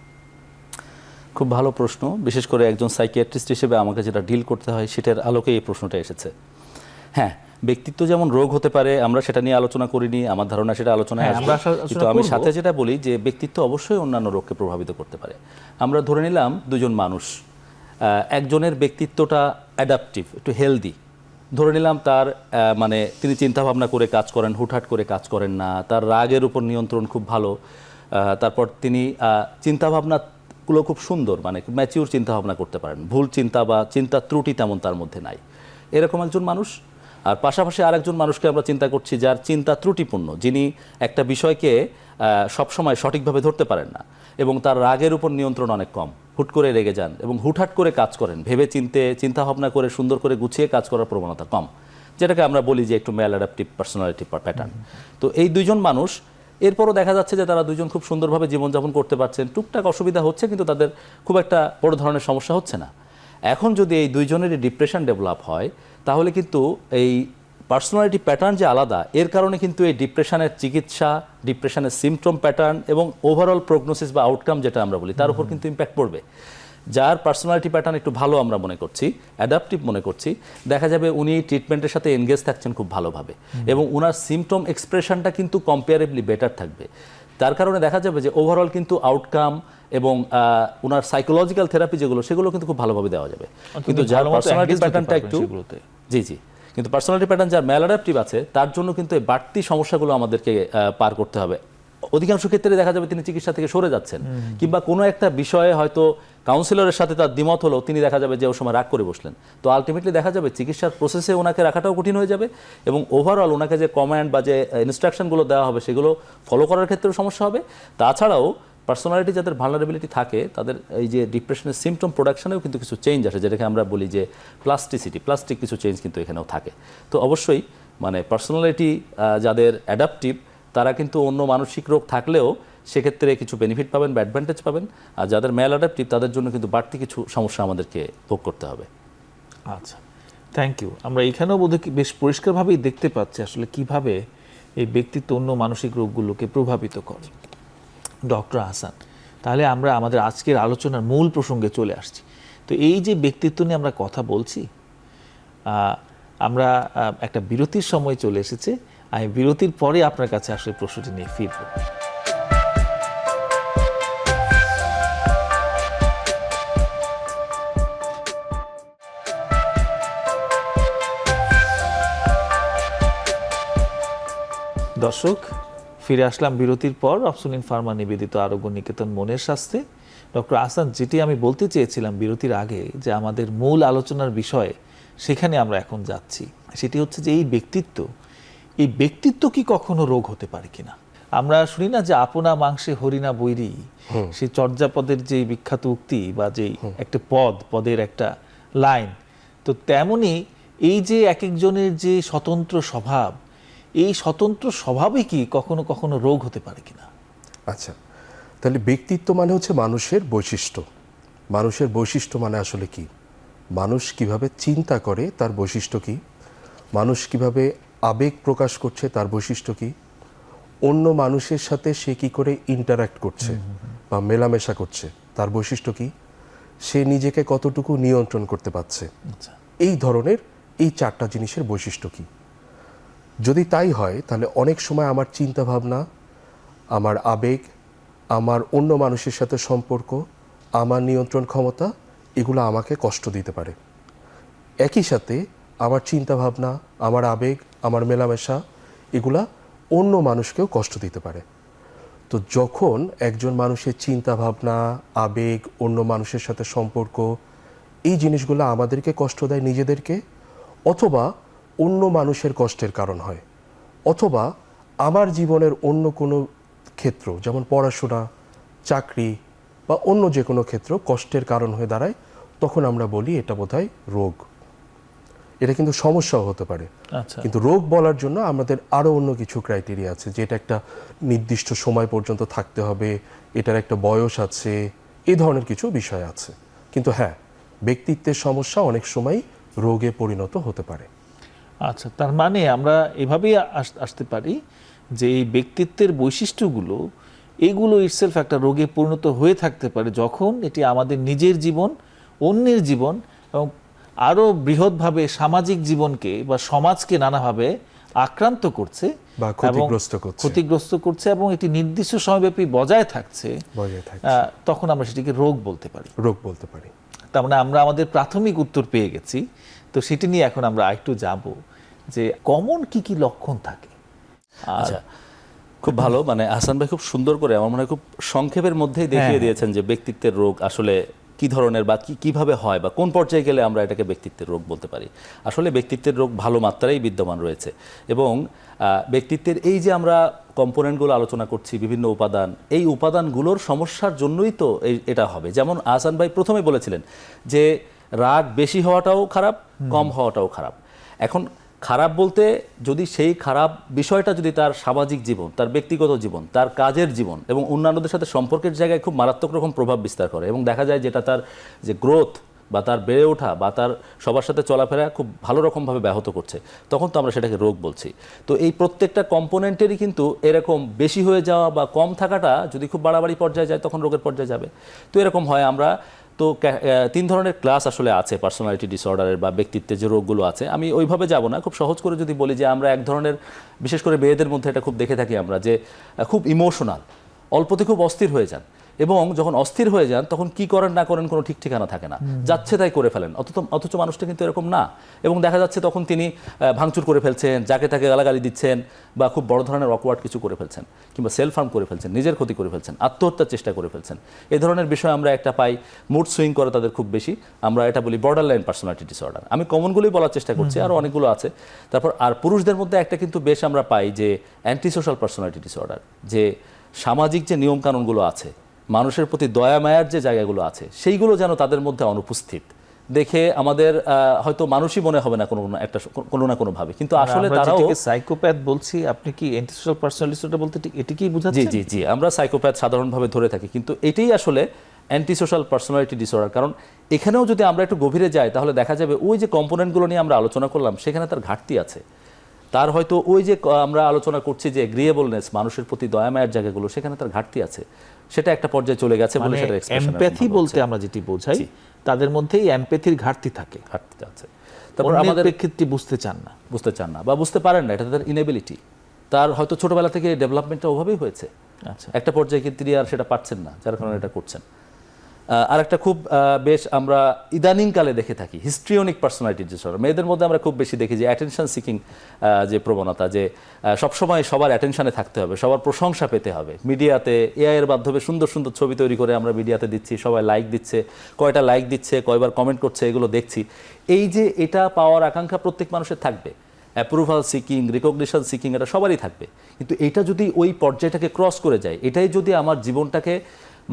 খুব ভালো প্রশ্ন। বিশেষ করে একজন সাইকিয়াট্রিস্ট হিসেবে আমাকে যেটা ডিল করতে হয়, সেটার আলোকে এই প্রশ্নটা এসেছে। হ্যাঁ, ব্যক্তিত্ব যেমন রোগ হতে পারে, আমরা সেটা নিয়ে আলোচনা করিনি, আমার ধারণা সেটা আলোচনায় আসবে। কিন্তু আমি সাথে যেটা বলি যে ব্যক্তিত্ব অবশ্যই অন্যান্য রোগকে প্রভাবিত করতে পারে। আমরা ধরে নিলাম দুজন মানুষ, একজনের ব্যক্তিত্বটা অ্যাডাপটিভ, একটু হেলদি, ধরে নিলাম তার মানে তিনি চিন্তা ভাবনা করে কাজ করেন, হুটহাট করে কাজ করেন না, তার রাগের উপর নিয়ন্ত্রণ খুব ভালো, তারপর তিনি চিন্তাভাবনাগুলো খুব সুন্দর, মানে ম্যাচিউর চিন্তাভাবনা করতে পারেন, ভুল চিন্তা বা চিন্তা ত্রুটি তেমন তার মধ্যে নাই, এরকম একজন মানুষ। আর পাশাপাশি আরেকজন মানুষকে আমরা চিন্তা করছি যার চিন্তা ত্রুটিপূর্ণ, যিনি একটা বিষয়কে সবসময় সঠিকভাবে ধরতে পারেন না, এবং তার রাগের উপর নিয়ন্ত্রণ অনেক কম, হুট করে রেগে যান এবং হুটহাট করে কাজ করেন, ভেবে চিন্তা ভাবনা করে সুন্দর করে গুছিয়ে কাজ করার প্রবণতা কম, যেটাকে আমরা বলি যে একটু ম্যাল অ্যাডাপটিভ পার্সোনালিটি প্যাটার্ন। তো এই দুইজন মানুষ, এরপরও দেখা যাচ্ছে যে তারা দুজন খুব সুন্দরভাবে জীবনযাপন করতে পারছেন, টুকটাক অসুবিধা হচ্ছে কিন্তু তাদের খুব একটা বড় ধরনের সমস্যা হচ্ছে না। এখন যদি এই দুইজনেরই ডিপ্রেশন ডেভেলপ হয়, তাহলে কিন্তু এই পার্সোনালিটি প্যাটার্ন যে আলাদা, এর কারণে কিন্তু এই ডিপ্রেশনের চিকিৎসা, ডিপ্রেশনের সিমটম প্যাটার্ন এবং ওভারঅল প্রগনোসিস বা আউটকাম যেটা আমরা বলি, তার উপর কিন্তু ইম্প্যাক্ট পড়বে। যার পার্সোনালিটি প্যাটার্ন একটু ভালো আমরা মনে করছি, অ্যাডাপটিভ মনে করছি, দেখা যাবে উনি ট্রিটমেন্টের সাথে এনগেজ থাকছেন খুব ভালোভাবে, এবং ওনার সিমটম এক্সপ্রেশনটা কিন্তু কম্পারেবলি বেটার থাকবে। তার কারণে দেখা যাবে যে ওভারঅল কিন্তু আউটকাম এবং ওনার সাইকোলজিক্যাল থেরাপি যেগুলো, সেগুলো কিন্তু খুব ভালোভাবে দেওয়া যাবে। কিন্তু যার পার্সোনালিটি প্যাটার্নটা একটু জি কিন্তু পার্সোনালিটি প্যাটার্ন যার ম্যাল অ্যাডাপটিভ আছে, তার জন্য কিন্তু এই বাড়তি সমস্যাগুলো আমাদেরকে পার করতে হবে। অধিকাংশ ক্ষেত্রে দেখা যাবে তিনি চিকিৎসা থেকে সরে যাচ্ছেন, কিংবা কোনো একটা বিষয়ে হয়তো কাউন্সিলরের সাথে তার দ্বিমত হলো, তিনি দেখা যাবে যে ওই সময় রাগ করে বসলেন। তো আলটিমেটলি দেখা যাবে চিকিৎসার প্রসেসে ওনাকে রাখাটাও কঠিন হয়ে যাবে, এবং ওভারঅল ওনাকে যে কমান্ড বা যে ইনস্ট্রাকশনগুলো দেওয়া হবে সেগুলো ফলো করার ক্ষেত্রেও সমস্যা হবে। তাছাড়াও পার্সোনালিটি যাদের ভালনারেবিলিটি থাকে তাদের এই যে ডিপ্রেশনের সিমটম প্রোডাকশনেও কিন্তু কিছু চেঞ্জ আসে, যেটাকে আমরা বলি যে প্লাস্টিক কিছু চেঞ্জ কিন্তু এখানেও থাকে। তো অবশ্যই মানে পার্সোনালিটি যাদের অ্যাডাপটিভ তারা কিন্তু অন্য মানসিক রোগ থাকলেও সেক্ষেত্রে কিছু বেনিফিট পাবেন বা অ্যাডভান্টেজ পাবেন, আর যাদের ম্যাল অ্যাডাপটিভ তাদের জন্য কিন্তু বাড়তি কিছু সমস্যা আমাদেরকে ভোগ করতে হবে। আচ্ছা, থ্যাংক ইউ। আমরা এখানেও বোধহয় বেশ পরিষ্কারভাবেই দেখতে পাচ্ছি আসলে কিভাবে এই ব্যক্তিত্ব অন্য মানসিক রোগগুলোকে প্রভাবিত করে। ডক্টর আহসান, তাহলে আমরা আমাদের আজকের আলোচনার মূল প্রসঙ্গে চলে আসছি। তো এই যে ব্যক্তিত্ব নিয়ে আমরা কথা বলছি, আমরা একটা বিরতির সময় চলে এসেছে। আমি বিরতির পরে আপনার কাছে আসলে প্রশ্নটি নিয়ে ফিরব। দর্শক, ফিরে আসলাম বিরতির পর অপসনিন ফার্মা নিবেদিত আরোগ্য নিকেতন মনের স্বাস্থ্যে। ডক্টর আহসান, যেটি আমি বলতে চেয়েছিলাম বিরতির আগে, যে আমাদের মূল আলোচনার বিষয়ে সেখানে আমরা এখন যাচ্ছি, সেটি হচ্ছে যে এই ব্যক্তিত্ব কি কখনো রোগ হতে পারে কিনা। আমরা শুনি না যে আপনা মাংসে হরিণা বৈরী, সেই চর্যাপদের যে বিখ্যাত উক্তি বা যেই একটা পদের একটা লাইন, তো তেমনি এই যে এক একজনের যে স্বতন্ত্র স্বভাব, এই স্বতন্ত্র স্বভাবে কি কখনো কখনো রোগ হতে পারে কিনা? আচ্ছা, তাহলে ব্যক্তিত্ব মানে হচ্ছে মানুষের বৈশিষ্ট্য। মানুষের বৈশিষ্ট্য মানে আসলে কি? মানুষ কিভাবে চিন্তা করে তার বৈশিষ্ট্য কি, মানুষ কিভাবে আবেগ প্রকাশ করছে তার বৈশিষ্ট্য কি, অন্য মানুষের সাথে সে কি করে ইন্টারাক্ট করছে বা মেলামেশা করছে তার বৈশিষ্ট্য কি, সে নিজেকে কতটুকু নিয়ন্ত্রণ করতে পারছে, এই ধরনের এই চারটা জিনিসের বৈশিষ্ট্য কি। যদি তাই হয় তাহলে অনেক সময় আমার চিন্তা ভাবনা, আমার আবেগ, আমার অন্য মানুষের সাথে সম্পর্ক, আমার নিয়ন্ত্রণ ক্ষমতা, এগুলো আমাকে কষ্ট দিতে পারে। একই সাথে আমার চিন্তা ভাবনা, আমার আবেগ, আমার মেলামেশা, এগুলা অন্য মানুষকেও কষ্ট দিতে পারে। তো যখন একজন মানুষের চিন্তা ভাবনা, আবেগ, অন্য মানুষের সাথে সম্পর্ক, এই জিনিসগুলো আমাদেরকে কষ্ট দেয় নিজেদেরকে, অথবা অন্য মানুষের কষ্টের কারণ হয়, অথবা আমার জীবনের অন্য কোনো ক্ষেত্র যেমন পড়াশোনা, চাকরি বা অন্য যে কোনো ক্ষেত্র কষ্টের কারণ হয়ে দাঁড়ায়, তখন আমরা বলি এটা বোধহয় রোগ। এটা কিন্তু সমস্যাও হতে পারে। আচ্ছা, কিন্তু রোগ বলার জন্য আমাদের আরও অন্য কিছু ক্রাইটেরিয়া আছে, যে এটা একটা নির্দিষ্ট সময় পর্যন্ত থাকতে হবে, এটার একটা বয়স আছে, এই ধরনের কিছু বিষয় আছে। কিন্তু হ্যাঁ, ব্যক্তিত্বের সমস্যা অনেক সময় রোগে পরিণত হতে পারে। আচ্ছা, তার মানে আমরা এভাবেই আসতে পারি যে এই ব্যক্তিত্বের বৈশিষ্ট্যগুলো, এগুলো ইটসেলফ একটা রোগে পরিণত হয়ে থাকতে পারে যখন এটি আমাদের নিজের জীবন, অন্যের জীবন এবং আরও বৃহৎভাবে সামাজিক জীবনকে বা সমাজকে নানাভাবে আক্রান্ত করছে বা ক্ষতিগ্রস্ত করছে এবং এটি নির্দিষ্ট সময়ব্যাপী বজায় থাকছে, তখন আমরা সেটিকে রোগ বলতে পারি। তার মানে আমরা আমাদের প্রাথমিক উত্তর পেয়ে গেছি। তো সেটি নিয়ে এখন আমরা একটু যাব যে কমন কি কি লক্ষণ থাকে। আচ্ছা, খুব ভালো, মানে আহসান ভাই খুব সুন্দর করে আমার মনে হয় খুব সংক্ষেপের মধ্যেই দেখিয়ে দিয়েছেন যে ব্যক্তিত্বের রোগ আসলে কি ধরনের বা কিভাবে হয় বা কোন পর্যায়ে গেলে আমরা এটাকে ব্যক্তিত্বের রোগ বলতে পারি। আসলে ব্যক্তিত্বের রোগ ভালো মাত্রায় বিদ্যমান রয়েছে, এবং ব্যক্তিত্বের এই যে আমরা কম্পোনেন্টগুলো আলোচনা করছি, বিভিন্ন উপাদান, এই উপাদানগুলোর সমস্যার জন্যই তো এটা হবে। যেমন আহসান ভাই প্রথমে বলেছিলেন যে রাগ বেশি হওয়াটাও খারাপ, কম হওয়াটাও খারাপ। এখন খারাপ বলতে যদি সেই খারাপ বিষয়টা যদি তার সামাজিক জীবন, তার ব্যক্তিগত জীবন, তার কাজের জীবন এবং অন্যান্যদের সাথে সম্পর্কের জায়গায় খুব মারাত্মক রকম প্রভাব বিস্তার করে, এবং দেখা যায় যেটা তার যে গ্রোথ বা তার বেড়ে ওঠা বা তার সবার সাথে চলাফেরা খুব ভালো রকমভাবে ব্যাহত করছে, তখন তো আমরা সেটাকে রোগ বলছি। তো এই প্রত্যেকটা কম্পোনেন্টেরই কিন্তু এরকম বেশি হয়ে যাওয়া বা কম থাকাটা যদি খুব বাড়াবাড়ি পর্যায়ে যায় তখন রোগের পর্যায়ে যাবে। তো এরকম হয়। আমরা তো 3 ধরনের ক্লাস আসলে আছে পার্সোনালিটি ডিসঅর্ডারের বা ব্যক্তিত্বের যে রোগগুলো আছে। আমি ওইভাবে যাব না, খুব সহজ করে যদি বলি যে আমরা এক ধরনের, বিশেষ করে মেয়েদের মধ্যে এটা খুব দেখে থাকি আমরা, যে খুব ইমোশনাল, অল্পতে খুব অস্থির হয়ে যান এবং যখন অস্থির হয়ে যান তখন কি করেন না করেন কোনো ঠিক ঠিকানা থাকে না, যাচ্ছে তাই করে ফেলেন। অথচ মানুষটা কিন্তু এরকম না, এবং দেখা যাচ্ছে তখন তিনি ভাঙচুর করে ফেলছেন, যাকে তাকে গালাগালি দিচ্ছেন, বা খুব বড় ধরনের অকওয়ার্ড কিছু করে ফেলছেন, কিংবা সেলফ হার্ম করে ফেলছেন, নিজের ক্ষতি করে ফেলছেন, আত্মহত্যার চেষ্টা করে ফেলছেন। এই ধরনের বিষয় আমরা একটা পাই, মুড সুইং করে তাদের খুব বেশি, আমরা এটা বলি বর্ডার লাইন পার্সোনালিটি ডিসঅর্ডার। আমি কমনগুলোই বলার চেষ্টা করছি, আরও অনেকগুলো আছে। তারপর আর পুরুষদের মধ্যে একটা কিন্তু বেশ আমরা পাই যে অ্যান্টি সোশ্যাল পার্সোনালিটি ডিসঅর্ডার, যে সামাজিক যে নিয়মকানুনগুলো আছে, মানুষের প্রতি দয়া মায়ার যে জায়গাগুলো আছে, সেইগুলো যেন তাদের মধ্যে অনুপস্থিত। দেখে আমাদের হয়তো মানুষই মনে হবে না কোনো না কোনো ভাবে, কিন্তু আসলে তারাও সাইকোপ্যাথ বলছি। আপনি কি অ্যান্টিসোশ্যাল পার্সোনালিটি ডিসঅর্ডার বলতে ঠিক এটি কি বোঝাচ্ছেন? জি জি জি, আমরা সাইকোপ্যাথ সাধারণভাবে ধরে থাকি, কিন্তু এটাই আসলে অ্যান্টি সোশ্যাল পার্সোনালিটি ডিসঅর্ডার। কারণ এখানেও যদি আমরা একটু গভীরে যাই তাহলে দেখা যাবে ওই যে কম্পোনেন্টগুলো নিয়ে আমরা আলোচনা করলাম, সেখানে তার ঘাটতি আছে। তার হয়তো ওই যে আমরা আলোচনা করছি যে এগ্রিয়েবলনেস, মানুষের প্রতি দয়া মায়ের জায়গাগুলো, সেখানে তার ঘাটতি আছে। সেটা একটা পর্যায়ে চলে গেছে বলে সেটা এক্সপ্রেশন। এমপ্যাথি বলতে আমরা যেটি বোঝাই, তাদের মধ্যেই এমপ্যাথির ঘাটতি থাকে, ঘাটতি আছে। তারপর আমাদের প্রেক্ষিতটি বুঝতে চান না বা বুঝতে পারেন না, এটা তাদের ইনএবিলিটি। তার হয়তো ছোটবেলা থেকে ডেভেলপমেন্টটা ওভাবেই হয়েছে, আচ্ছা, একটা পর্যায়ে কিন্তু তিনি আর সেটা পারছেন না, যার কারণে এটা করছেন। আর একটা খুব বেশ আমরা ইদানিংকালে দেখে থাকি হিস্ট্রিওনিক পার্সোনালিটি ডিসঅর্ডার। মেয়েদের মধ্যে আমরা খুব বেশি দেখি যে অ্যাটেনশন সিকিং যে প্রবণতা, যে সবসময় সবার অ্যাটেনশনে থাকতে হবে, সবার প্রশংসা পেতে হবে। মিডিয়াতে এআই এর মাধ্যমে সুন্দর সুন্দর ছবি তৈরি করে আমরা মিডিয়াতে দিচ্ছি, সবাই লাইক দিচ্ছে, কয়টা লাইক দিচ্ছে, কয়বার কমেন্ট করছে, এগুলো দেখছি। এই যে এটা পাওয়ার আকাঙ্ক্ষা প্রত্যেক মানুষের থাকবে, অ্যাপ্রুভাল সিকিং, রিকগনিশন সিকিং, এটা সবারই থাকবে। কিন্তু এটা যদি ওই পর্যায়টাকে ক্রস করে যায়, এটাই যদি আমার জীবনটাকে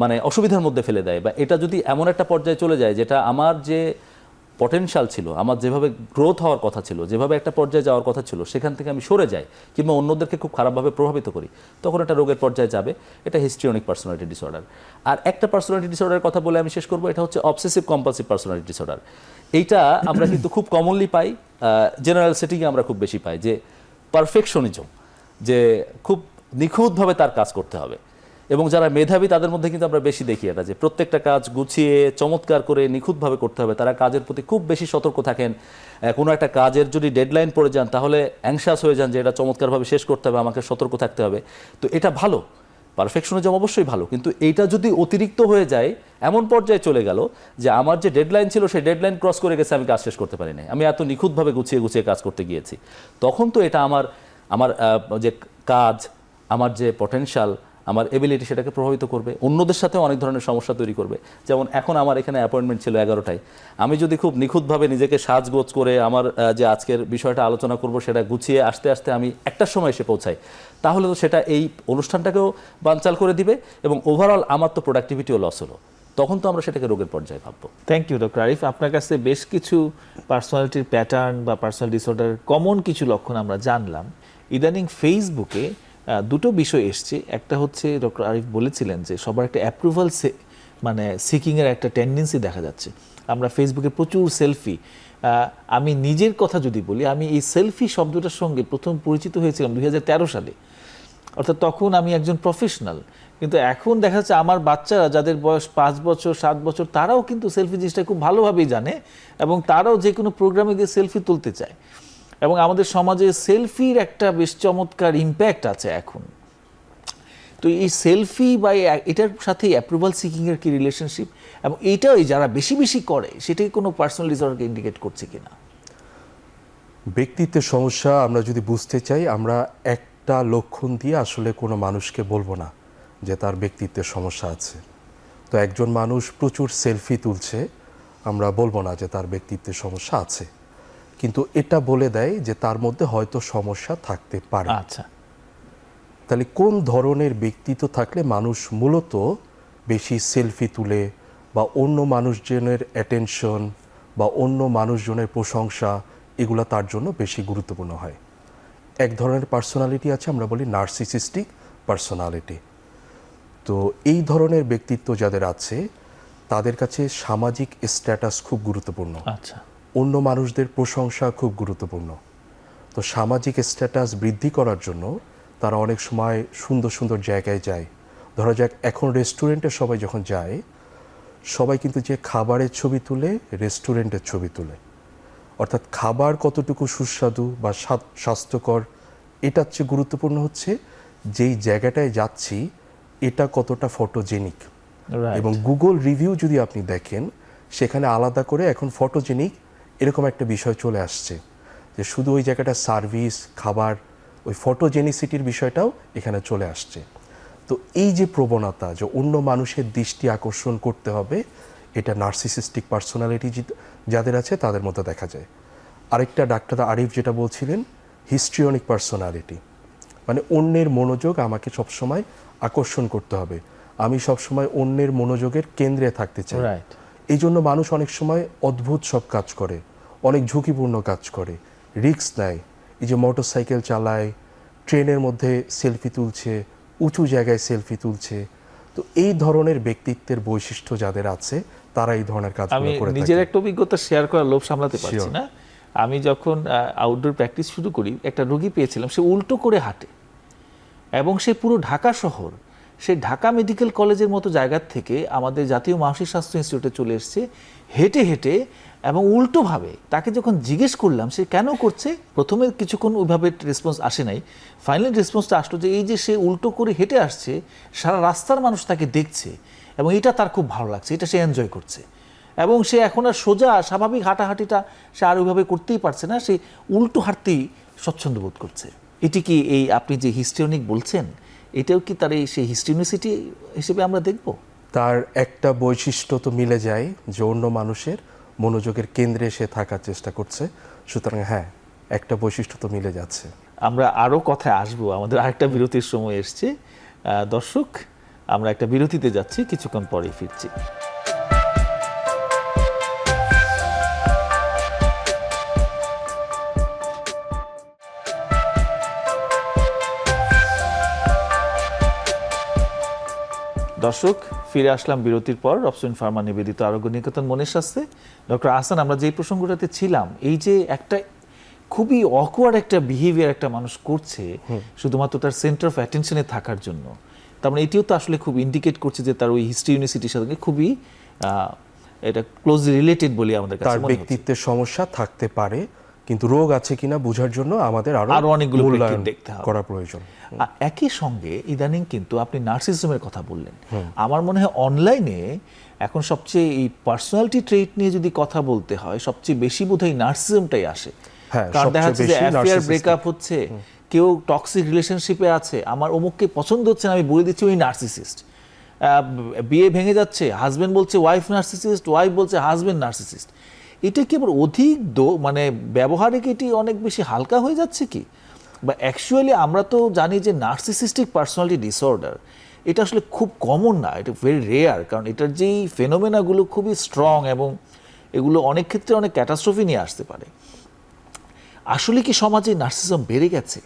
মানে অসুবিধার মধ্যে ফেলে দেয়, বা এটা যদি এমন একটা পর্যায়ে চলে যায় যেটা আমার যে পটেনশিয়াল ছিল, আমার যেভাবে গ্রোথ হওয়ার কথা ছিল, যেভাবে একটা পর্যায়ে যাওয়ার কথা ছিল, সেখান থেকে আমি সরে যাই কিংবা অন্যদেরকে খুব খারাপভাবে প্রভাবিত করি, তখন এটা রোগের পর্যায়ে যাবে। এটা হিস্ট্রিওনিক পার্সোনালিটি ডিসঅর্ডার। আর একটা পার্সোনালিটি ডিসঅর্ডারের কথা বলে আমি শেষ করবো, এটা হচ্ছে অবসেসিভ কম্পালসিভ পার্সোনালিটি ডিসঅর্ডার। এইটা আমরা কিন্তু খুব কমনলি পাই, জেনারেল সেটিংয়ে আমরা খুব বেশি পাই, যে পারফেকশনিজম, যে খুব নিখুঁতভাবে তার কাজ করতে হবে। এবং যারা মেধাবী তাদের মধ্যে কিন্তু আমরা বেশি দেখি এটা, যে প্রত্যেকটা কাজ গুছিয়ে চমৎকার করে নিখুঁতভাবে করতে হবে। তারা কাজের প্রতি খুব বেশি সতর্ক থাকেন। কোনো একটা কাজের যদি ডেডলাইন পড়ে যান তাহলে অ্যাংশাস হয়ে যান যে এটা চমৎকারভাবে শেষ করতে হবে, আমাকে সতর্ক থাকতে হবে। তো এটা ভালো, পারফেকশনিজম অবশ্যই ভালো, কিন্তু এইটা যদি অতিরিক্ত হয়ে যায়, এমন পর্যায়ে চলে গেল যে আমার যে ডেডলাইন ছিল সেই ডেডলাইন ক্রস করে গেছে, আমি কাজ শেষ করতে পারি নাই, আমি এত নিখুঁতভাবে গুছিয়ে গুছিয়ে কাজ করতে গিয়েছি, তখন তো এটা আমার যে কাজ, আমার যে পটেনশিয়াল, আমার এবিলিটি, সেটাকে প্রভাবিত করবে, অন্যদের সাথেও অনেক ধরনের সমস্যা তৈরি করবে। যেমন এখন আমার এখানে অ্যাপয়েন্টমেন্ট ছিল 11টায়, আমি যদি খুব নিখুঁতভাবে নিজেকে সাজগোজ করে আমার যে আজকের বিষয়টা আলোচনা করব সেটা গুছিয়ে আসতে আসতে আমি একটার সময় এসে পৌঁছাই, তাহলে তো সেটা এই অনুষ্ঠানটাকেও বানচাল করে দিবে, এবং ওভারঅল আমার তো প্রোডাক্টিভিটিও লস হলো। তখন তো আমরা সেটাকে রোগের পর্যায়ে ভাববো। Thank you doctor Arif. আপনার কাছে বেশ কিছু পার্সোনালিটির প্যাটার্ন বা পার্সোনাল ডিসঅর্ডার কমন কিছু লক্ষণ আমরা জানলাম। ইদানিং ফেসবুকে দুটো বিষয় এসছে। একটা হচ্ছে ডক্টর আরিফ বলেছিলেন যে সবার একটা অ্যাপ্রুভাল মানে সিকিংয়ের একটা টেন্ডেন্সি দেখা যাচ্ছে। আমরা ফেসবুকে প্রচুর সেলফি, আমি নিজের কথা যদি বলি, আমি এই সেলফি শব্দটার সঙ্গে প্রথম পরিচিত হয়েছিলাম 2013 সালে, অর্থাৎ তখন আমি একজন প্রফেশনাল। কিন্তু এখন দেখা যাচ্ছে আমার বাচ্চারা যাদের বয়স 5 বছর 7 বছর, তারাও কিন্তু সেলফি জিনিসটা খুব ভালোভাবেই জানে, এবং তারাও যে কোনো প্রোগ্রামে গিয়ে সেলফি তুলতে চায়। এবং আমাদের সমাজে সেলফির একটা বেশ চমৎকার ইম্প্যাক্ট আছে এখন। তো এই সেলফি বা এটার সাথে অ্যাপ্রুভাল সিকিংয়ের কি রিলেশনশিপ, এবং এইটাই যারা বেশি বেশি করে সেটাই কোনো পার্সোনাল ডিসঅর্ডারকে ইন্ডিকেট করছে কিনা? ব্যক্তিত্বের সমস্যা আমরা যদি বুঝতে চাই, আমরা একটা লক্ষণ দিয়ে আসলে কোনো মানুষকে বলবো না যে তার ব্যক্তিত্বের সমস্যা আছে। তো একজন মানুষ প্রচুর সেলফি তুলছে, আমরা বলবো না যে তার ব্যক্তিত্বের সমস্যা আছে, কিন্তু এটা বলে দেয় যে তার মধ্যে হয়তো সমস্যা থাকতে পারে। আচ্ছা, তাহলে কোন ধরনের ব্যক্তিত্ব থাকলে মানুষ মূলত বেশি সেলফি তুলে, বা অন্য মানুষজনের অ্যাটেনশন বা অন্য মানুষজনের প্রশংসা, এগুলো তার জন্য বেশি গুরুত্বপূর্ণ হয়? এক ধরনের পার্সোনালিটি আছে, আমরা বলি নার্সিসিস্টিক পার্সোনালিটি। তো এই ধরনের ব্যক্তিত্ব যাদের আছে তাদের কাছে সামাজিক স্ট্যাটাস খুব গুরুত্বপূর্ণ। আচ্ছা, অন্য মানুষদের প্রশংসা খুব গুরুত্বপূর্ণ। তো সামাজিক স্ট্যাটাস বৃদ্ধি করার জন্য তারা অনেক সময় সুন্দর সুন্দর জায়গায় যায়। ধরা যাক এখন রেস্টুরেন্টে সবাই যখন যায়, সবাই কিন্তু যে খাবারের ছবি তুলে, রেস্টুরেন্টের ছবি তুলে, অর্থাৎ খাবার কতটুকু সুস্বাদু বা স্বাস্থ্যকর, এটার চেয়ে গুরুত্বপূর্ণ হচ্ছে যেই জায়গাটায় যাচ্ছি এটা কতটা ফটোজেনিক। Right. এবং গুগল রিভিউ যদি আপনি দেখেন, সেখানে আলাদা করে এখন ফটোজেনিক এরকম একটা বিষয় চলে আসছে, যে শুধু ওই জায়গাটা সার্ভিস, খাবার, ওই ফটোজেনিসিটির বিষয়টাও এখানে চলে আসছে। তো এই যে প্রবণতা যে অন্য মানুষের দৃষ্টি আকর্ষণ করতে হবে, এটা নার্সিসিস্টিক পার্সোনালিটি যাদের আছে তাদের মধ্যে দেখা যায়। আরেকটা ডাক্তার আরিফ যেটা বলছিলেন, হিস্ট্রিয়নিক পার্সোনালিটি, মানে অন্যের মনোযোগ আমাকে সবসময় আকর্ষণ করতে হবে, আমি সবসময় অন্যের মনোযোগের কেন্দ্রে থাকতে চাই। রাইট। এই জন্য মানুষ অনেক সময় অদ্ভুত সব কাজ করে, অনেক ঝুঁকিপূর্ণ কাজ করে, রিস্ক নেয়। এই যে মোটরসাইকেল চালায়, ট্রেনের মধ্যে সেলফি তুলছে, উঁচু জায়গায় সেলফি তুলছে। তো এই ধরনের ব্যক্তিত্বের বৈশিষ্ট্য যাদের আছে তারা এই ধরনের আমি কাজগুলো করে নিজের থাকে। একটা অভিজ্ঞতা শেয়ার করার লোভ সামলাতে পারছি Sure. না। আমি যখন আউটডোর প্র্যাকটিস শুরু করি, একটা রোগী পেয়েছিলাম, সে উল্টো করে হাঁটে এবং সে পুরো ঢাকা শহর, সে ঢাকা মেডিকেল কলেজের মতো জায়গার থেকে আমাদের জাতীয় মানসিক স্বাস্থ্য ইনস্টিটিউটে চলে এসেছে হেঁটে হেঁটে এবং উল্টোভাবে। তাকে যখন জিজ্ঞেস করলাম সে কেন করছে, প্রথমে কিছুক্ষণ ওইভাবে রেসপন্স আসে নাই, ফাইনাল রেসপন্সটা আসলো যে এই যে সে উল্টো করে হেঁটে আসছে, সারা রাস্তার মানুষ তাকে দেখছে এবং এটা তার খুব ভালো লাগছে, এটা সে এনজয় করছে। এবং সে এখন আর সোজা স্বাভাবিক হাঁটাহাঁটিটা সে আর ওইভাবে করতেই পারছে না, সে উল্টো হাঁটতেই স্বচ্ছন্দ বোধ করছে। এটি কি এই আপনি যে হিস্ট্রিয়নিক বলছেন, এটাও কি তার এই সেই হিস্ট্রিয়নিসিটি হিসেবে আমরা দেখব? তার একটা বৈশিষ্ট্য তো মিলে যায় যে অন্য মানুষের মনোযোগের কেন্দ্রে সে থাকার চেষ্টা করছে, সুতরাং হ্যাঁ, একটা বৈশিষ্ট্য তো মিলে যাচ্ছে। আমরা আরও কথায় আসবো, আমাদের আরেকটা বিরতির সময় এসছে। দর্শক, আমরা একটা বিরতিতে যাচ্ছি, কিছুক্ষণ পরেই ফিরছি। দর্শক, ফিরে আসলাম বিরতির পর। রবসুন ফার্মা নিবেদিত আরোগ্য নিকেতন মনের স্বাস্থ্যে। ডক্টর আহসান, আমরা যেই প্রসঙ্গটাতে ছিলাম, এই যে একটা খুবই অকওয়ার্ড একটা বিহেভিয়ার একটা মানুষ করছে শুধুমাত্র তার সেন্টার অফ অ্যাটেনশনে থাকার জন্য, তার মানে এটিও তো আসলে খুব ইন্ডিকেট করছে যে তার ওই হিস্ট্রি ইউনিভার্সিটির সাথে খুবই এটা ক্লোজলি রিলেটেড বলে আমাদের কাছে তার মনে হচ্ছে। ব্যক্তিত্বের সমস্যা থাকতে পারে, কিন্তু রোগ আছে কিনা বোঝার জন্য আমাদের আরো অনেকগুলো মূল্যায়ন প্রেক্ষিত দেখতে হবে। করা প্রয়োজন। একই সঙ্গে ইদানিং কিন্তু আপনি নার্সিজমের কথা বললেন, আমার মনে হয় অনলাইনে এখন সবচেয়ে এই পার্সোনালিটি ট্রেট নিয়ে যদি কথা বলতে হয়, সবচেয়ে বেশি বোধহয় নার্সিজমটাই আসে। হ্যাঁ, কারণ দেখা যাচ্ছে যে সবচেয়ে বেশি অ্যাফেয়ার narcissistic। ব্রেকআপ হচ্ছে, কেউ টক্সিক রিলেশনশিপে আছে, আমার অমুককে পছন্দ হচ্ছে না, আমি বলে দিচ্ছি ওই নার্সিসিস্ট। বিয়ে ভেঙে যাচ্ছে, হাজবেন্ড বলছে ওয়াইফ নার্সিসিস্ট, ওয়াইফ বলছে হাজবেন্ড নার্সিসিস্ট। এটা কি আবার অধিক মানে ব্যবহারে কি এটি অনেক বেশি হালকা হয়ে যাচ্ছে কি, বা অ্যাকচুয়ালি আমরা তো জানি যে নার্সিসিস্টিক পার্সোনালিটি ডিসঅর্ডার এটা আসলে খুব কমন না, এটা ভেরি রেয়ার, কারণ এটার যেই ফেনোমেনাগুলো খুবই স্ট্রং এবং এগুলো অনেক ক্ষেত্রে অনেক ক্যাটাস্ট্রফি নিয়ে আসতে পারে। আসলে কি সমাজে নার্সিজম বেড়ে গেছে,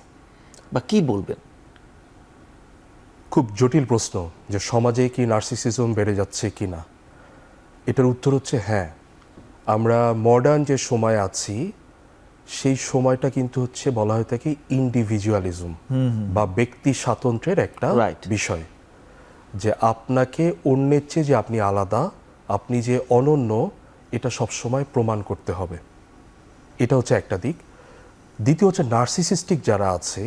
বা কি বলবেন? খুব জটিল প্রশ্ন যে সমাজে কি নার্সিসিজম বেড়ে যাচ্ছে কি না। এটার উত্তর হচ্ছে হ্যাঁ। আমরা মডার্ন যে সময় আছি, সেই সময়টা কিন্তু হচ্ছে বলা হয়ে থাকে ইন্ডিভিজুয়ালিজম বা ব্যক্তি স্বাতন্ত্র্যের একটা Right. বিষয়, যে আপনাকে অন্যের চেয়ে যে আপনি আলাদা, আপনি যে অনন্য, এটা সবসময় প্রমাণ করতে হবে। এটা হচ্ছে একটা দিক। দ্বিতীয় হচ্ছে নার্সিসিস্টিক যারা আছে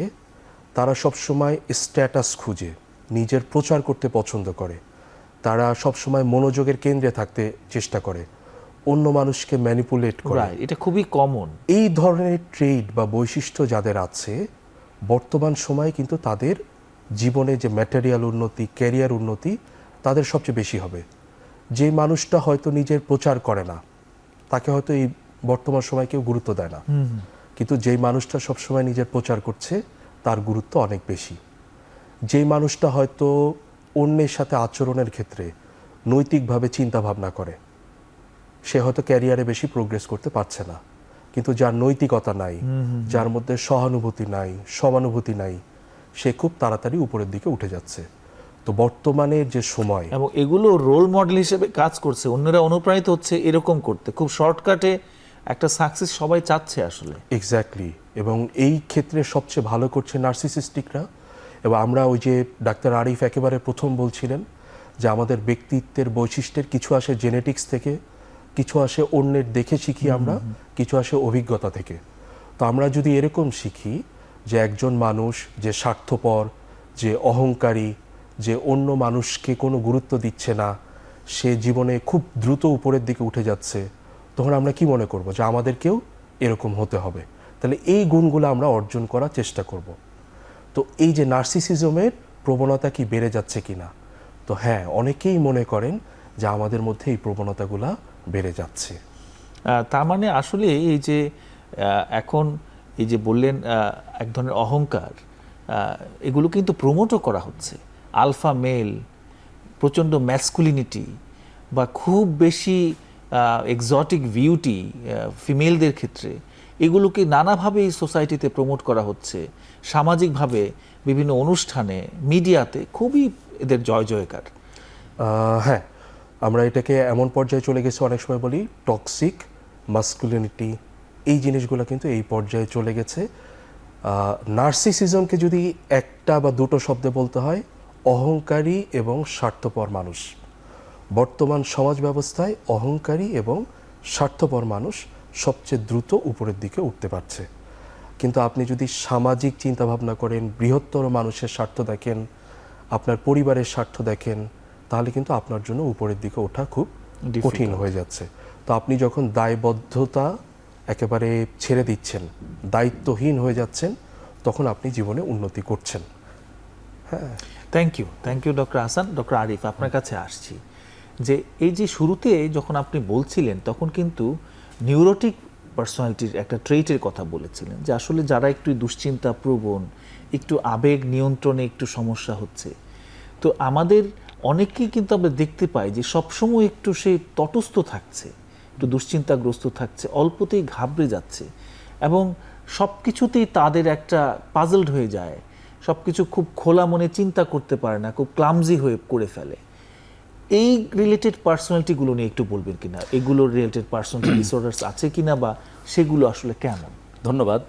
তারা সবসময় স্ট্যাটাস খুঁজে, নিজের প্রচার করতে পছন্দ করে, তারা সবসময় মনোযোগের কেন্দ্রে থাকতে চেষ্টা করে, অন্য মানুষকে ম্যানিপুলেট করে। Right, এটা খুবই কমন। এই ধরনের ট্রেড বা বৈশিষ্ট্য যাদের আছে, বর্তমান সময়ে কিন্তু তাদের জীবনে যে ম্যাটেরিয়াল উন্নতি, ক্যারিয়ার উন্নতি তাদের সবচেয়ে বেশি হবে। যে মানুষটা হয়তো নিজের প্রচার করে না, তাকে হয়তো এই বর্তমান সময় কেউ গুরুত্ব দেয় না, কিন্তু যেই মানুষটা সবসময় নিজের প্রচার করছে তার গুরুত্ব অনেক বেশি। যেই মানুষটা হয়তো অন্যের সাথে আচরণের ক্ষেত্রে নৈতিকভাবে চিন্তা ভাবনা করে, সে হয়তো ক্যারিয়ারে বেশি প্রোগ্রেস করতে পারছে না, কিন্তু যার নৈতিকতা নাই, যার মধ্যে সহানুভূতি নাই, সমানুভূতি নাই, সে খুব তাড়াতাড়ি উপরের দিকে উঠে যাচ্ছে। তো বর্তমানের যে সময়, এবং এগুলো রোল মডেল হিসেবে কাজ করছে, অন্যরা অনুপ্রাণিত হচ্ছে এরকম করতে, খুব শর্টকাটে একটা সাকসেস সবাই চাচ্ছে আসলে। এক্স্যাক্টলি, এবং এই ক্ষেত্রে সবচেয়ে ভালো করছে নার্সিসিস্টিকরা। এবং আমরা ওই যে ডাক্তার আরিফ একেবারে প্রথম বলছিলেন যে আমাদের ব্যক্তিত্বের বৈশিষ্ট্যের কিছু আসে জেনেটিক্স থেকে, কিছু আসে অন্যের দেখে শিখি আমরা, কিছু আসে অভিজ্ঞতা থেকে। তো আমরা যদি এরকম শিখি যে একজন মানুষ যে স্বার্থপর, যে অহংকারী, যে অন্য মানুষকে কোনো গুরুত্ব দিচ্ছে না, সে জীবনে খুব দ্রুত উপরের দিকে উঠে যাচ্ছে, তখন আমরা কি মনে করব যে আমাদেরকেও এরকম হতে হবে। তাহলে এই গুণগুলো আমরা অর্জন করার চেষ্টা করব। তো এই যে নার্সিসিজমের প্রবণতা কি বেড়ে যাচ্ছে কিনা, তো হ্যাঁ, অনেকেই মনে করেন যে আমাদের মধ্যে এই প্রবণতাগুলা বেড়ে যাচ্ছে। তার মানে আসলে এই যে এখন এই যে বললেন এক ধরনের অহংকার, এগুলো কিন্তু প্রমোটও করা হচ্ছে। আলফা মেল, প্রচণ্ড ম্যাসকুলিনিটি বা খুব বেশি এক্সোটিক বিউটি ফিমেলদের ক্ষেত্রে, এগুলোকে নানাভাবে এই সোসাইটিতে প্রমোট করা হচ্ছে। সামাজিকভাবে বিভিন্ন অনুষ্ঠানে, মিডিয়াতে খুবই এদের জয় জয়কার। হ্যাঁ, আমরা এটাকে এমন পর্যায়ে চলে গেছি, অনেক সময় বলি টক্সিক মাস্কুলিনিটি, এই জিনিসগুলো কিন্তু এই পর্যায়ে চলে গেছে। নার্সিসিজমকে যদি একটা বা দুটো শব্দে বলতে হয়, অহংকারী এবং স্বার্থপর মানুষ। বর্তমান সমাজ ব্যবস্থায় অহংকারী এবং স্বার্থপর মানুষ সবচেয়ে দ্রুত উপরের দিকে উঠতে পারছে। কিন্তু আপনি যদি সামাজিক চিন্তাভাবনা করেন, বৃহত্তর মানুষের স্বার্থ দেখেন, আপনার পরিবারের স্বার্থ দেখেন, তাহলে কিন্তু আপনার জন্য উপরের দিকে ওঠা খুব কঠিন হয়ে যাচ্ছে। তো আপনি যখন দায়বদ্ধতা একেবারে ছেড়ে দিচ্ছেন, দায়িত্বহীন হয়ে যাচ্ছেন, তখন আপনি জীবনে উন্নতি করছেন। হ্যাঁ, thank you doctor Hasan. Doctor Arif, আপনার কাছে আসছি যে এই যে শুরুতে যখন আপনি বলছিলেন, তখন কিন্তু নিউরোটিক পার্সোনালিটির একটা ট্রেইটের কথা বলেছিলেন, যে আসলে যারা একটু দুশ্চিন্তা প্রবণ, একটু আবেগ নিয়ন্ত্রণে একটু সমস্যা হচ্ছে, তো আমাদের অনেকেই কিন্তু আমরা দেখতে পাই যে সবসময় একটু সে তটস্থ থাকছে, একটু দুশ্চিন্তাগ্রস্ত থাকছে, অল্পতেই ঘাবড়ে যাচ্ছে, এবং সব কিছুতেই তাদের একটা পাজলড হয়ে যায়, সব কিছু খুব খোলা মনে চিন্তা করতে পারে না, খুব ক্লামজি হয়ে করে ফেলে। এই রিলেটেড পার্সোনালিটিগুলো নিয়ে একটু বলবেন কিনা, এগুলোর রিলেটেড পার্সোনালিটি ডিসঅর্ডারস আছে কিনা, বা সেগুলো আসলে কেমন? ধন্যবাদ।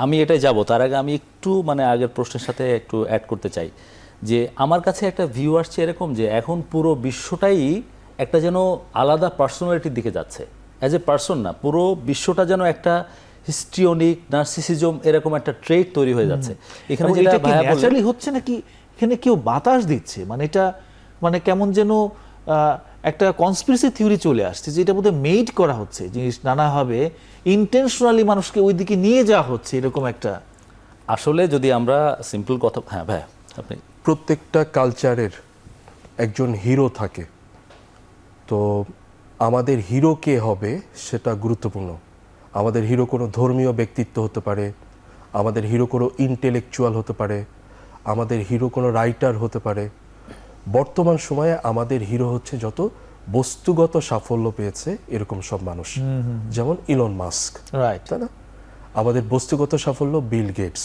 আমি এটাই যাব, তার আগে আমি একটু আগের প্রশ্নের সাথে একটু অ্যাড করতে চাই যে আমার কাছে একটা ভিউ আসছে এরকম যে এখন পুরো বিশ্বটাই একটা যেন আলাদা পার্সোনালিটির দিকে যাচ্ছে। অ্যাজ এ পার্সন না, পুরো বিশ্বটা যেন একটা হিস্ট্রিওনিক নার্সিসিজম এরকম একটা ট্রেট তৈরি হয়ে যাচ্ছে। এখানে যেটা ন্যাচারালি হচ্ছে নাকি এখানে কেউ বাতাস দিচ্ছে, মানে এটা মানে কেমন যেন একটা কনস্পিরেসি থিওরি চলে আসছে যে এটা বোধহয় মেড করা হচ্ছে, জিনিস নানাভাবে ইন্টেনশনালি মানুষকে ওই দিকে নিয়ে যাওয়া হচ্ছে, এরকম একটা। আসলে যদি আমরা সিম্পল কথা, হ্যাঁ ভাই আপনি, প্রত্যেকটা কালচারের একজন হিরো থাকে, তো আমাদের হিরো কে হবে সেটা গুরুত্বপূর্ণ। আমাদের হিরো কোনো ধর্মীয় ব্যক্তিত্ব হতে পারে, আমাদের হিরো কোনো ইন্টেলেকচুয়াল হতে পারে, আমাদের হিরো কোনো রাইটার হতে পারে। বর্তমান সময়ে আমাদের হিরো হচ্ছে যত বস্তুগত সাফল্য পেয়েছে এরকম সব মানুষ, যেমন ইলন মাস্ক, রাইট, তাই না? আমাদের বস্তুগত সাফল্য বিল গেটস।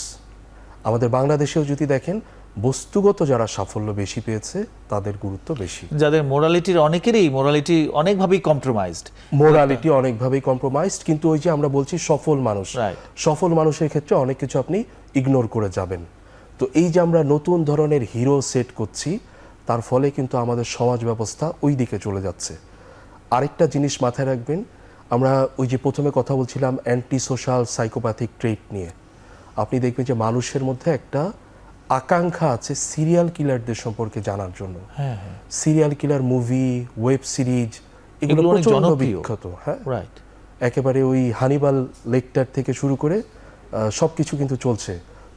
আমাদের বাংলাদেশেও যদি দেখেন, বস্তুগত যারা সাফল্য বেশি পেয়েছে তাদের গুরুত্ব বেশি, যাদের মোরালিটির অনেকেরই মোরালিটি অনেকভাবেই কম্প্রোমাইজড, মোরালিটি অনেকভাবেই কম্প্রোমাইজড। কিন্তু ওই যে আমরা বলছি সফল মানুষ, Right. সফল মানুষের ক্ষেত্রে অনেক কিছু আপনি ইগনোর করে যাবেন। তো এই যে আমরা নতুন ধরনের হিরো সেট করছি, তার ফলে কিন্তু আমাদের সমাজ ব্যবস্থা ওই দিকে চলে যাচ্ছে। আরেকটা জিনিস মাথায় রাখবেন, আমরা ওই যে প্রথমে কথা বলছিলাম অ্যান্টি সোশ্যাল সাইকোপ্যাথিক ট্রেট নিয়ে, আপনি দেখবেন যে মানুষের মধ্যে একটা আকাঙ্ক্ষা আছে সিরিয়াল কিলারদের সম্পর্কে জানার জন্য। Serial killer movie, web series, এগুলো এগুলো অনেক প্রচন্ড জনপ্রিয়। বিখ্যাত। হ্যাঁ, রাইট, একেবারে ওই হানিবাল লেকটার থেকে শুরু করে সব কিছু কিন্তু চলছে।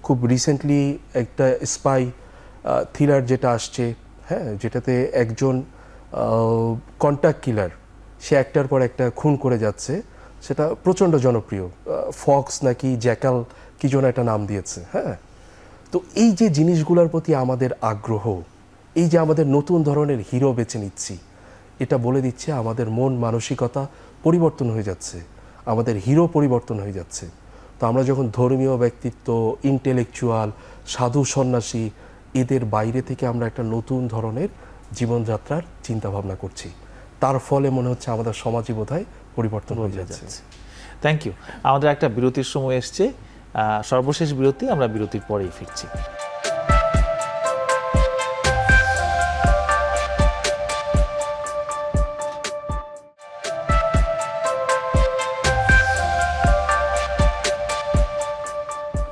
খুব রিসেন্টলি একটা স্পাই থ্রিলার যেটা আসছে, হ্যাঁ, যেটাতে একজন কন্ট্যাক্ট কিলার, সে একটার পর একটা খুন করে যাচ্ছে, সেটা প্রচণ্ড জনপ্রিয়। ফক্স নাকি জ্যাকাল কি যেন একটা নাম দিয়েছে। হ্যাঁ, তো এই যে জিনিসগুলোর প্রতি আমাদের আগ্রহ, এই যে আমাদের নতুন ধরনের হিরো বেছে নিচ্ছি, এটা বলে দিচ্ছে আমাদের মন মানসিকতা পরিবর্তন হয়ে যাচ্ছে, আমাদের হিরো পরিবর্তন হয়ে যাচ্ছে। তো আমরা যখন ধর্মীয় ব্যক্তিত্ব, ইন্টেলেকচুয়াল, সাধু সন্ন্যাসী, এদের বাইরে থেকে আমরা একটা নতুন ধরনের জীবনযাত্রার চিন্তাভাবনা করছি, তার ফলে মনে হচ্ছে আমাদের সমাজই বোধহয় পরিবর্তন হয়ে যাচ্ছে। Thank you. আমাদের একটা বিরতির সময় এসছে, সর্বশেষ বিরতি, আমরা বিরতির পরেই ফিরছি।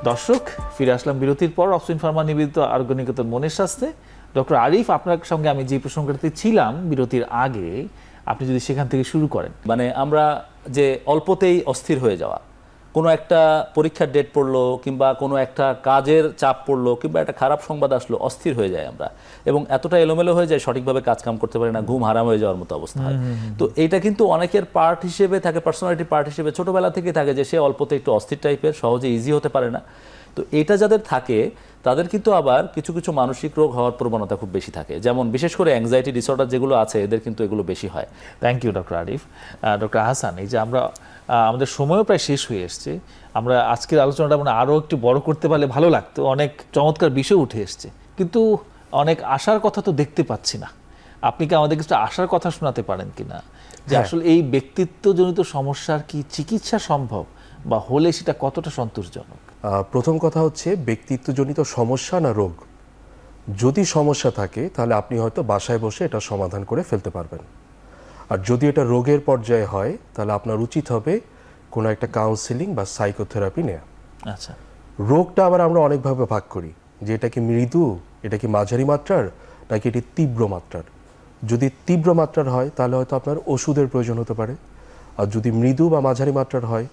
দর্শক, ফিরে আসলাম বিরতির পর। অপসুইন ফার্মা নিবেদিত আরোগ্য নিকেতন মনের স্বাস্থ্যে। ডক্টর আরিফ, আপনার সঙ্গে আমি যে প্রসঙ্গটাতে ছিলাম বিরতির আগে, আপনি যদি সেখান থেকে শুরু করেন। মানে আমরা যে অল্পতেই অস্থির হয়ে যাওয়া, কোনো একটা পরীক্ষার ডেট পড়লো কিংবা কোনো একটা কাজের চাপ পড়লো কিংবা একটা খারাপ সংবাদ আসলো, অস্থির হয়ে যায় আমরা, এবং এতটা এলোমেলো হয়ে যায় সঠিকভাবে কাজকাম করতে পারি না, ঘুম হারাম হয়ে যাওয়ার মতো অবস্থা হয়। তো এইটা কিন্তু অনেকের পার্ট হিসেবে থাকে, পার্সোনালিটি পার্ট হিসেবে ছোটবেলা থেকে থাকে যে সে অল্পতে একটু অস্থির টাইপের, সহজে ইজি হতে পারে না। তো এটা যাদের থাকে তাদের কিন্তু আবার কিছু কিছু মানসিক রোগ হওয়ার প্রবণতা খুব বেশি থাকে, যেমন বিশেষ করে অ্যাংজাইটি ডিসঅর্ডার যেগুলো আছে এদের কিন্তু এগুলো বেশি হয়। Thank you doctor Arif. Doctor Hasan, এই যে আমরা আমাদের সময়ও প্রায় শেষ হয়ে এসছে, আমরা আজকের আলোচনাটা মানে আরও একটু বড় করতে পারলে ভালো লাগতো, অনেক চমৎকার বিষয় উঠে এসছে, কিন্তু অনেক আশার কথা তো দেখতে পাচ্ছি না। আপনি কি আমাদের কিছু আশার কথা শোনাতে পারেন কিনা, যে আসলে এই ব্যক্তিত্বজনিত সমস্যার কি চিকিৎসা সম্ভব, বা হলে সেটা কতটা সন্তোষজনক? প্রথম কথা হচ্ছে ব্যক্তিত্বজনিত সমস্যা না রোগ। যদি সমস্যা থাকে তাহলে আপনি হয়তো বাসায় বসে এটা সমাধান করে ফেলতে পারবেন, আর যদি এটা রোগের পর্যায়ে হয় তাহলে আপনার উচিত হবে কোনো একটা কাউন্সিলিং বা সাইকোথেরাপি নেওয়া। আচ্ছা, রোগটা আবার আমরা অনেকভাবে ভাগ করি, যে এটা কি মৃদু, এটা কি মাঝারি মাত্রার, নাকি এটি তীব্র মাত্রার। যদি তীব্র মাত্রার হয় তাহলে হয়তো আপনার ওষুধের প্রয়োজন হতে পারে, আর যদি মৃদু বা মাঝারি মাত্রার হয়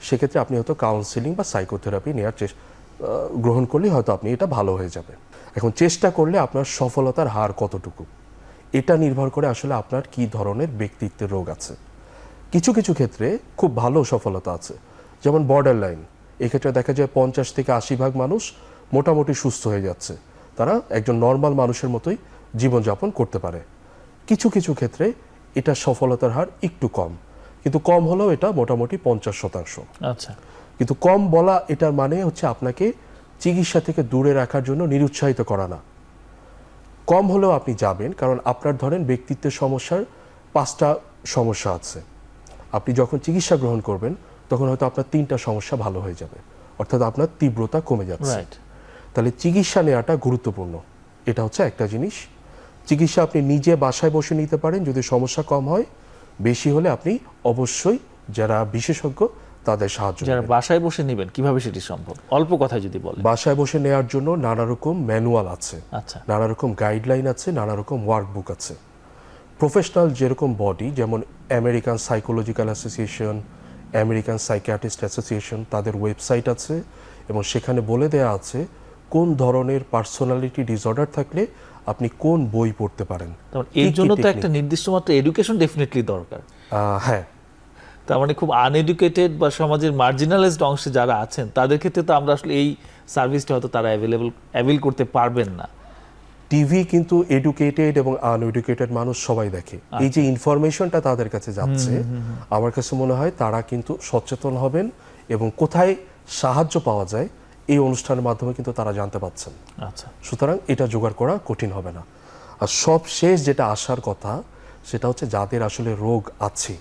সেক্ষেত্রে আপনি হয়তো কাউন্সিলিং বা সাইকোথেরাপি নেওয়ার গ্রহণ করলে হয়তো আপনি এটা ভালো হয়ে যাবে। এখন চেষ্টা করলে আপনার সফলতার হার কতটুকু, এটা নির্ভর করে আসলে আপনার কি ধরনের ব্যক্তিত্বের রোগ আছে। কিছু কিছু ক্ষেত্রে খুব ভালো সফলতা আছে, যেমন বর্ডার লাইন। এক্ষেত্রে দেখা যায় 50 থেকে 80% মানুষ মোটামুটি সুস্থ হয়ে যাচ্ছে, তারা একজন নর্মাল মানুষের মতোই জীবনযাপন করতে পারে। কিছু কিছু ক্ষেত্রে এটা সফলতার হার একটু কম, কিন্তু কম হলেও এটা মোটামুটি 50%। আচ্ছা, কিন্তু কম বলা এটার মানে হচ্ছে আপনাকে চিকিৎসা থেকে দূরে রাখার জন্য নিরুৎসাহিত করা না। কম হলেও আপনি যাবেন, কারণ আপনার ধরেন ব্যক্তিত্বের সমস্যার 5টা সমস্যা আছে। আপনি যখন চিকিৎসা গ্রহণ করবেন তখন হয়তো আপনার 3টা সমস্যা ভালো হয়ে যাবে, অর্থাৎ আপনার তীব্রতা কমে যাচ্ছে। রাইট। তাহলে চিকিৎসা নেওয়াটা গুরুত্বপূর্ণ, এটা হচ্ছে একটা জিনিস। চিকিৎসা আপনি নিজে বাসায় বসে নিতে পারেন যদি সমস্যা কম হয়, বেশি হলে আপনি অবশ্যই যারা বিশেষজ্ঞ তাদের সাহায্য যারা নেবেন। বাসায় বসে নেবেন, কিভাবে সেটি সম্ভব, অল্প কথায় যদি বলেন। বাসায় বসে নেওয়ার জন্য নানা রকম ম্যানুয়াল আছে, আচ্ছা, নানা রকম গাইডলাইন আছে, নানা রকম ওয়ার্কবুক আছে। প্রফেশনাল যেরকম বডি, যেমন American psychological association, American psychiatrist association, তাদের ওয়েবসাইট আছে এবং সেখানে বলে দেয়া আছে কোন ধরনের পার্সোনালিটি ডিসঅর্ডার থাকলে আপনি কোন বই পড়তে পারেন। তার এর জন্য তো একটা নির্দিষ্ট মাত্রা এডুকেশন ডেফিনেটলি দরকার। হ্যাঁ, তার মানে খুব আনএডুকেটেড বা সমাজের মার্জিনালাইজড অংশে যারা আছেন তাদের ক্ষেত্রে তো আমরা আসলে এই সার্ভিসটা হয়তো তারা অ্যাভেল করতে পারবেন না। টিভি কিন্তু এডুকেটেড এবং আনএডুকেটেড মানুষ সবাই দেখে। এই যে ইনফরমেশনটা তাদের কাছে যাচ্ছে, আমার কাছে মনে হয় তারা কিন্তু সচেতন হবেন এবং কোথায় সাহায্য পাওয়া যায় এই অনুষ্ঠানের মাধ্যমে কিন্তু তারা জানতে পাচ্ছেন। আচ্ছা, সুতরাং এটা জোগাড় করা কঠিন হবে না। আর সবশেষ যেটা আসার কথা সেটা হচ্ছে যাদের আসলে রোগ আছে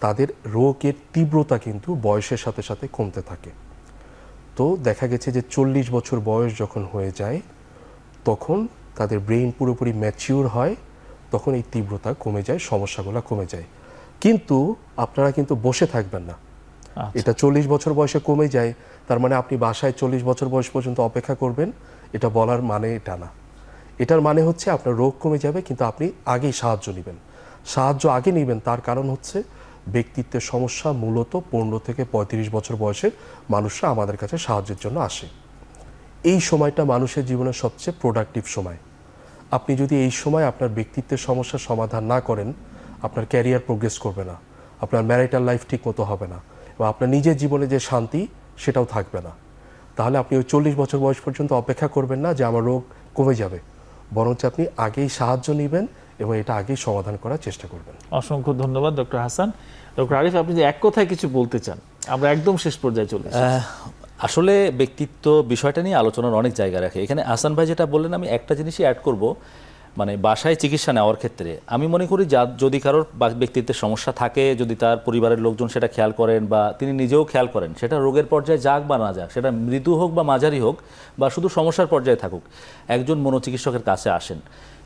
তাদের রোগের তীব্রতা কিন্তু বয়সের সাথে সাথে কমতে থাকে। তো দেখা গেছে যে 40 বছর বয়স যখন হয়ে যায় তখন তাদের ব্রেইন পুরোপুরি ম্যাচিউর হয়, তখন এই তীব্রতা কমে যায়, সমস্যাগুলো কমে যায়। কিন্তু আপনারা কিন্তু বসে থাকবেন না। আচ্ছা। এটা 40 বছর বয়সে কমে যায় তার মানে আপনি বাসায় 40 বছর বয়স পর্যন্ত অপেক্ষা করবেন, এটা বলার মানে এটা না। এটার মানে হচ্ছে আপনার রোগ কমে যাবে কিন্তু আপনি আগেই সাহায্য নেবেন। সাহায্য আগে নেবেন তার কারণ হচ্ছে ব্যক্তিত্বের সমস্যা মূলত 15 থেকে 35 বছর বয়সের মানুষরা আমাদের কাছে সাহায্যের জন্য আসে। এই সময়টা মানুষের জীবনের সবচেয়ে প্রোডাক্টিভ সময়। আপনি যদি এই সময় আপনার ব্যক্তিত্বের সমস্যার সমাধান না করেন, আপনার ক্যারিয়ার প্রোগ্রেস করবে না, আপনার ম্যারিটাল লাইফ ঠিক মতো হবে না, এবং আপনার নিজের জীবনে যে শান্তি সেটাও থাকবে না। তাহলে আপনি ওই 40 বছর বয়স পর্যন্ত অপেক্ষা করবেন না যে আমার রোগ কমে যাবে, বরঞ্চ আপনি আগেই সাহায্য নেবেন এবং এটা আগেই সমাধান করার চেষ্টা করবেন। অসংখ্য ধন্যবাদ ডক্টর হাসান। ডক্টর আরিফ, আপনি যে এক কথায় কিছু বলতে চান, আমরা একদম শেষ পর্যায়ে চলে এসেছি। আসলে ব্যক্তিত্ব বিষয়টা নিয়ে আলোচনার অনেক জায়গা রাখে। এখানে হাসান ভাই যেটা বললেন আমি একটা জিনিসই অ্যাড করব, মানে বাসায় চিকিৎসা নেওয়ার ক্ষেত্রে আমি মনে করি যদি কারোর ব্যক্তিত্বের সমস্যা থাকে, যদি তার পরিবারের লোকজন সেটা খেয়াল করেন বা তিনি নিজেও খেয়াল করেন, সেটা রোগের পর্যায়ে যাক বা না যাক, সেটা মৃদু হোক বা মাঝারি হোক বা শুধু সমস্যার পর্যায়ে থাকুক, একজন মনোচিকিৎসকের কাছে আসেন।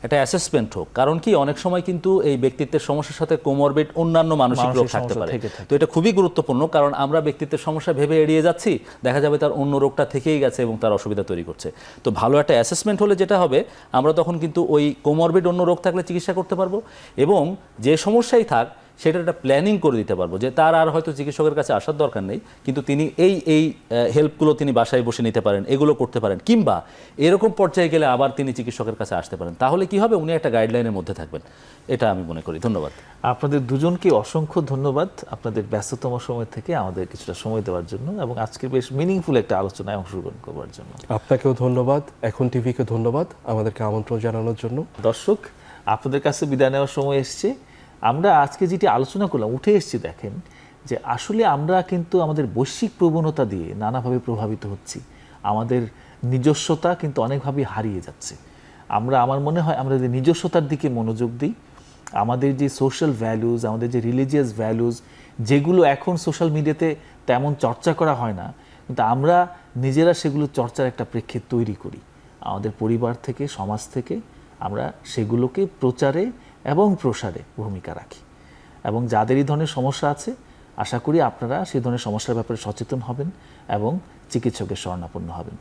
একটা অ্যাসেসমেন্ট হোক। কারণ কি অনেক সময় কিন্তু এই ব্যক্তিত্বের সমস্যার সাথে কোমরবিড অন্যান্য মানসিক রোগ থাকতে সমস্যা পারে। থেকে থাকে। তো এটা খুবই গুরুত্বপূর্ণ, কারণ আমরা ব্যক্তিত্বের সমস্যা ভেবে এড়িয়ে যাচ্ছি, দেখা যাবে তার অন্য রোগটা থেকেই গেছে এবং তার অসুবিধা তৈরি করছে। তো ভালো একটা অ্যাসেসমেন্ট হলে যেটা হবে, আমরা তখন কিন্তু ওই কোমরবিড অন্য রোগ থাকলে চিকিৎসা করতে পারবো, এবং যে সমস্যাই থাক সেটার একটা প্ল্যানিং করে দিতে পারবো, যে তার আর হয়তো চিকিৎসকের কাছে আসার দরকার নেই, কিন্তু তিনি এই হেল্পগুলো তিনি বাসায় বসে নিতে পারেন, এগুলো করতে পারেন, কিংবা এরকম পর্যায়ে গেলে আবার তিনি চিকিৎসকের কাছে আসতে পারেন। তাহলে কি হবে, উনি একটা গাইডলাইনের মধ্যে থাকবেন। এটা আমি মনে করি। ধন্যবাদ। আপনাদের দুজনকে অসংখ্য ধন্যবাদ আপনাদের ব্যস্ততম সময় থেকে আমাদের কিছুটা সময় দেওয়ার জন্য এবং আজকের বেশ মিনিংফুল একটা আলোচনায় অংশগ্রহণ করবার জন্য। আপনাকেও ধন্যবাদ, এখন টিভিকে ধন্যবাদ আমাদেরকে আমন্ত্রণ জানানোর জন্য। দর্শক, আপনাদের কাছে বিদায় নেওয়ার সময় এসছে। আমরা আজকে যেটি আলোচনা করলাম, উঠে এসেছি দেখেন যে আসলে আমরা কিন্তু আমাদের বৈশ্বিক প্রবণতা দিয়ে নানাভাবে প্রভাবিত হচ্ছি। আমাদের নিজস্বতা কিন্তু অনেকভাবে হারিয়ে যাচ্ছে। আমার মনে হয় আমরা যে নিজস্বতার দিকে মনোযোগ দিই, আমাদের যে সোশ্যাল ভ্যালুজ, আমাদের যে রিলিজিয়াস ভ্যালুজ, যেগুলো এখন সোশ্যাল মিডিয়াতে তেমন চর্চা করা হয় না, কিন্তু আমরা নিজেরা সেগুলো চর্চার একটা প্রেক্ষিত তৈরি করি। আমাদের পরিবার থেকে, সমাজ থেকে আমরা সেগুলোকে প্রচারে এবং প্রসারে ভূমিকা রাখি। এবং যাদের এই ধরনের সমস্যা আছে, আশা করি আপনারা সেই ধরনের সমস্যার ব্যাপারে সচেতন হবেন এবং চিকিৎসকের শরণাপন্ন হবেন।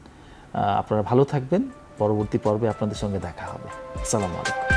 আপনারা ভালো থাকবেন। পরবর্তী পর্বে আপনাদের সঙ্গে দেখা হবে। আসসালামু আলাইকুম।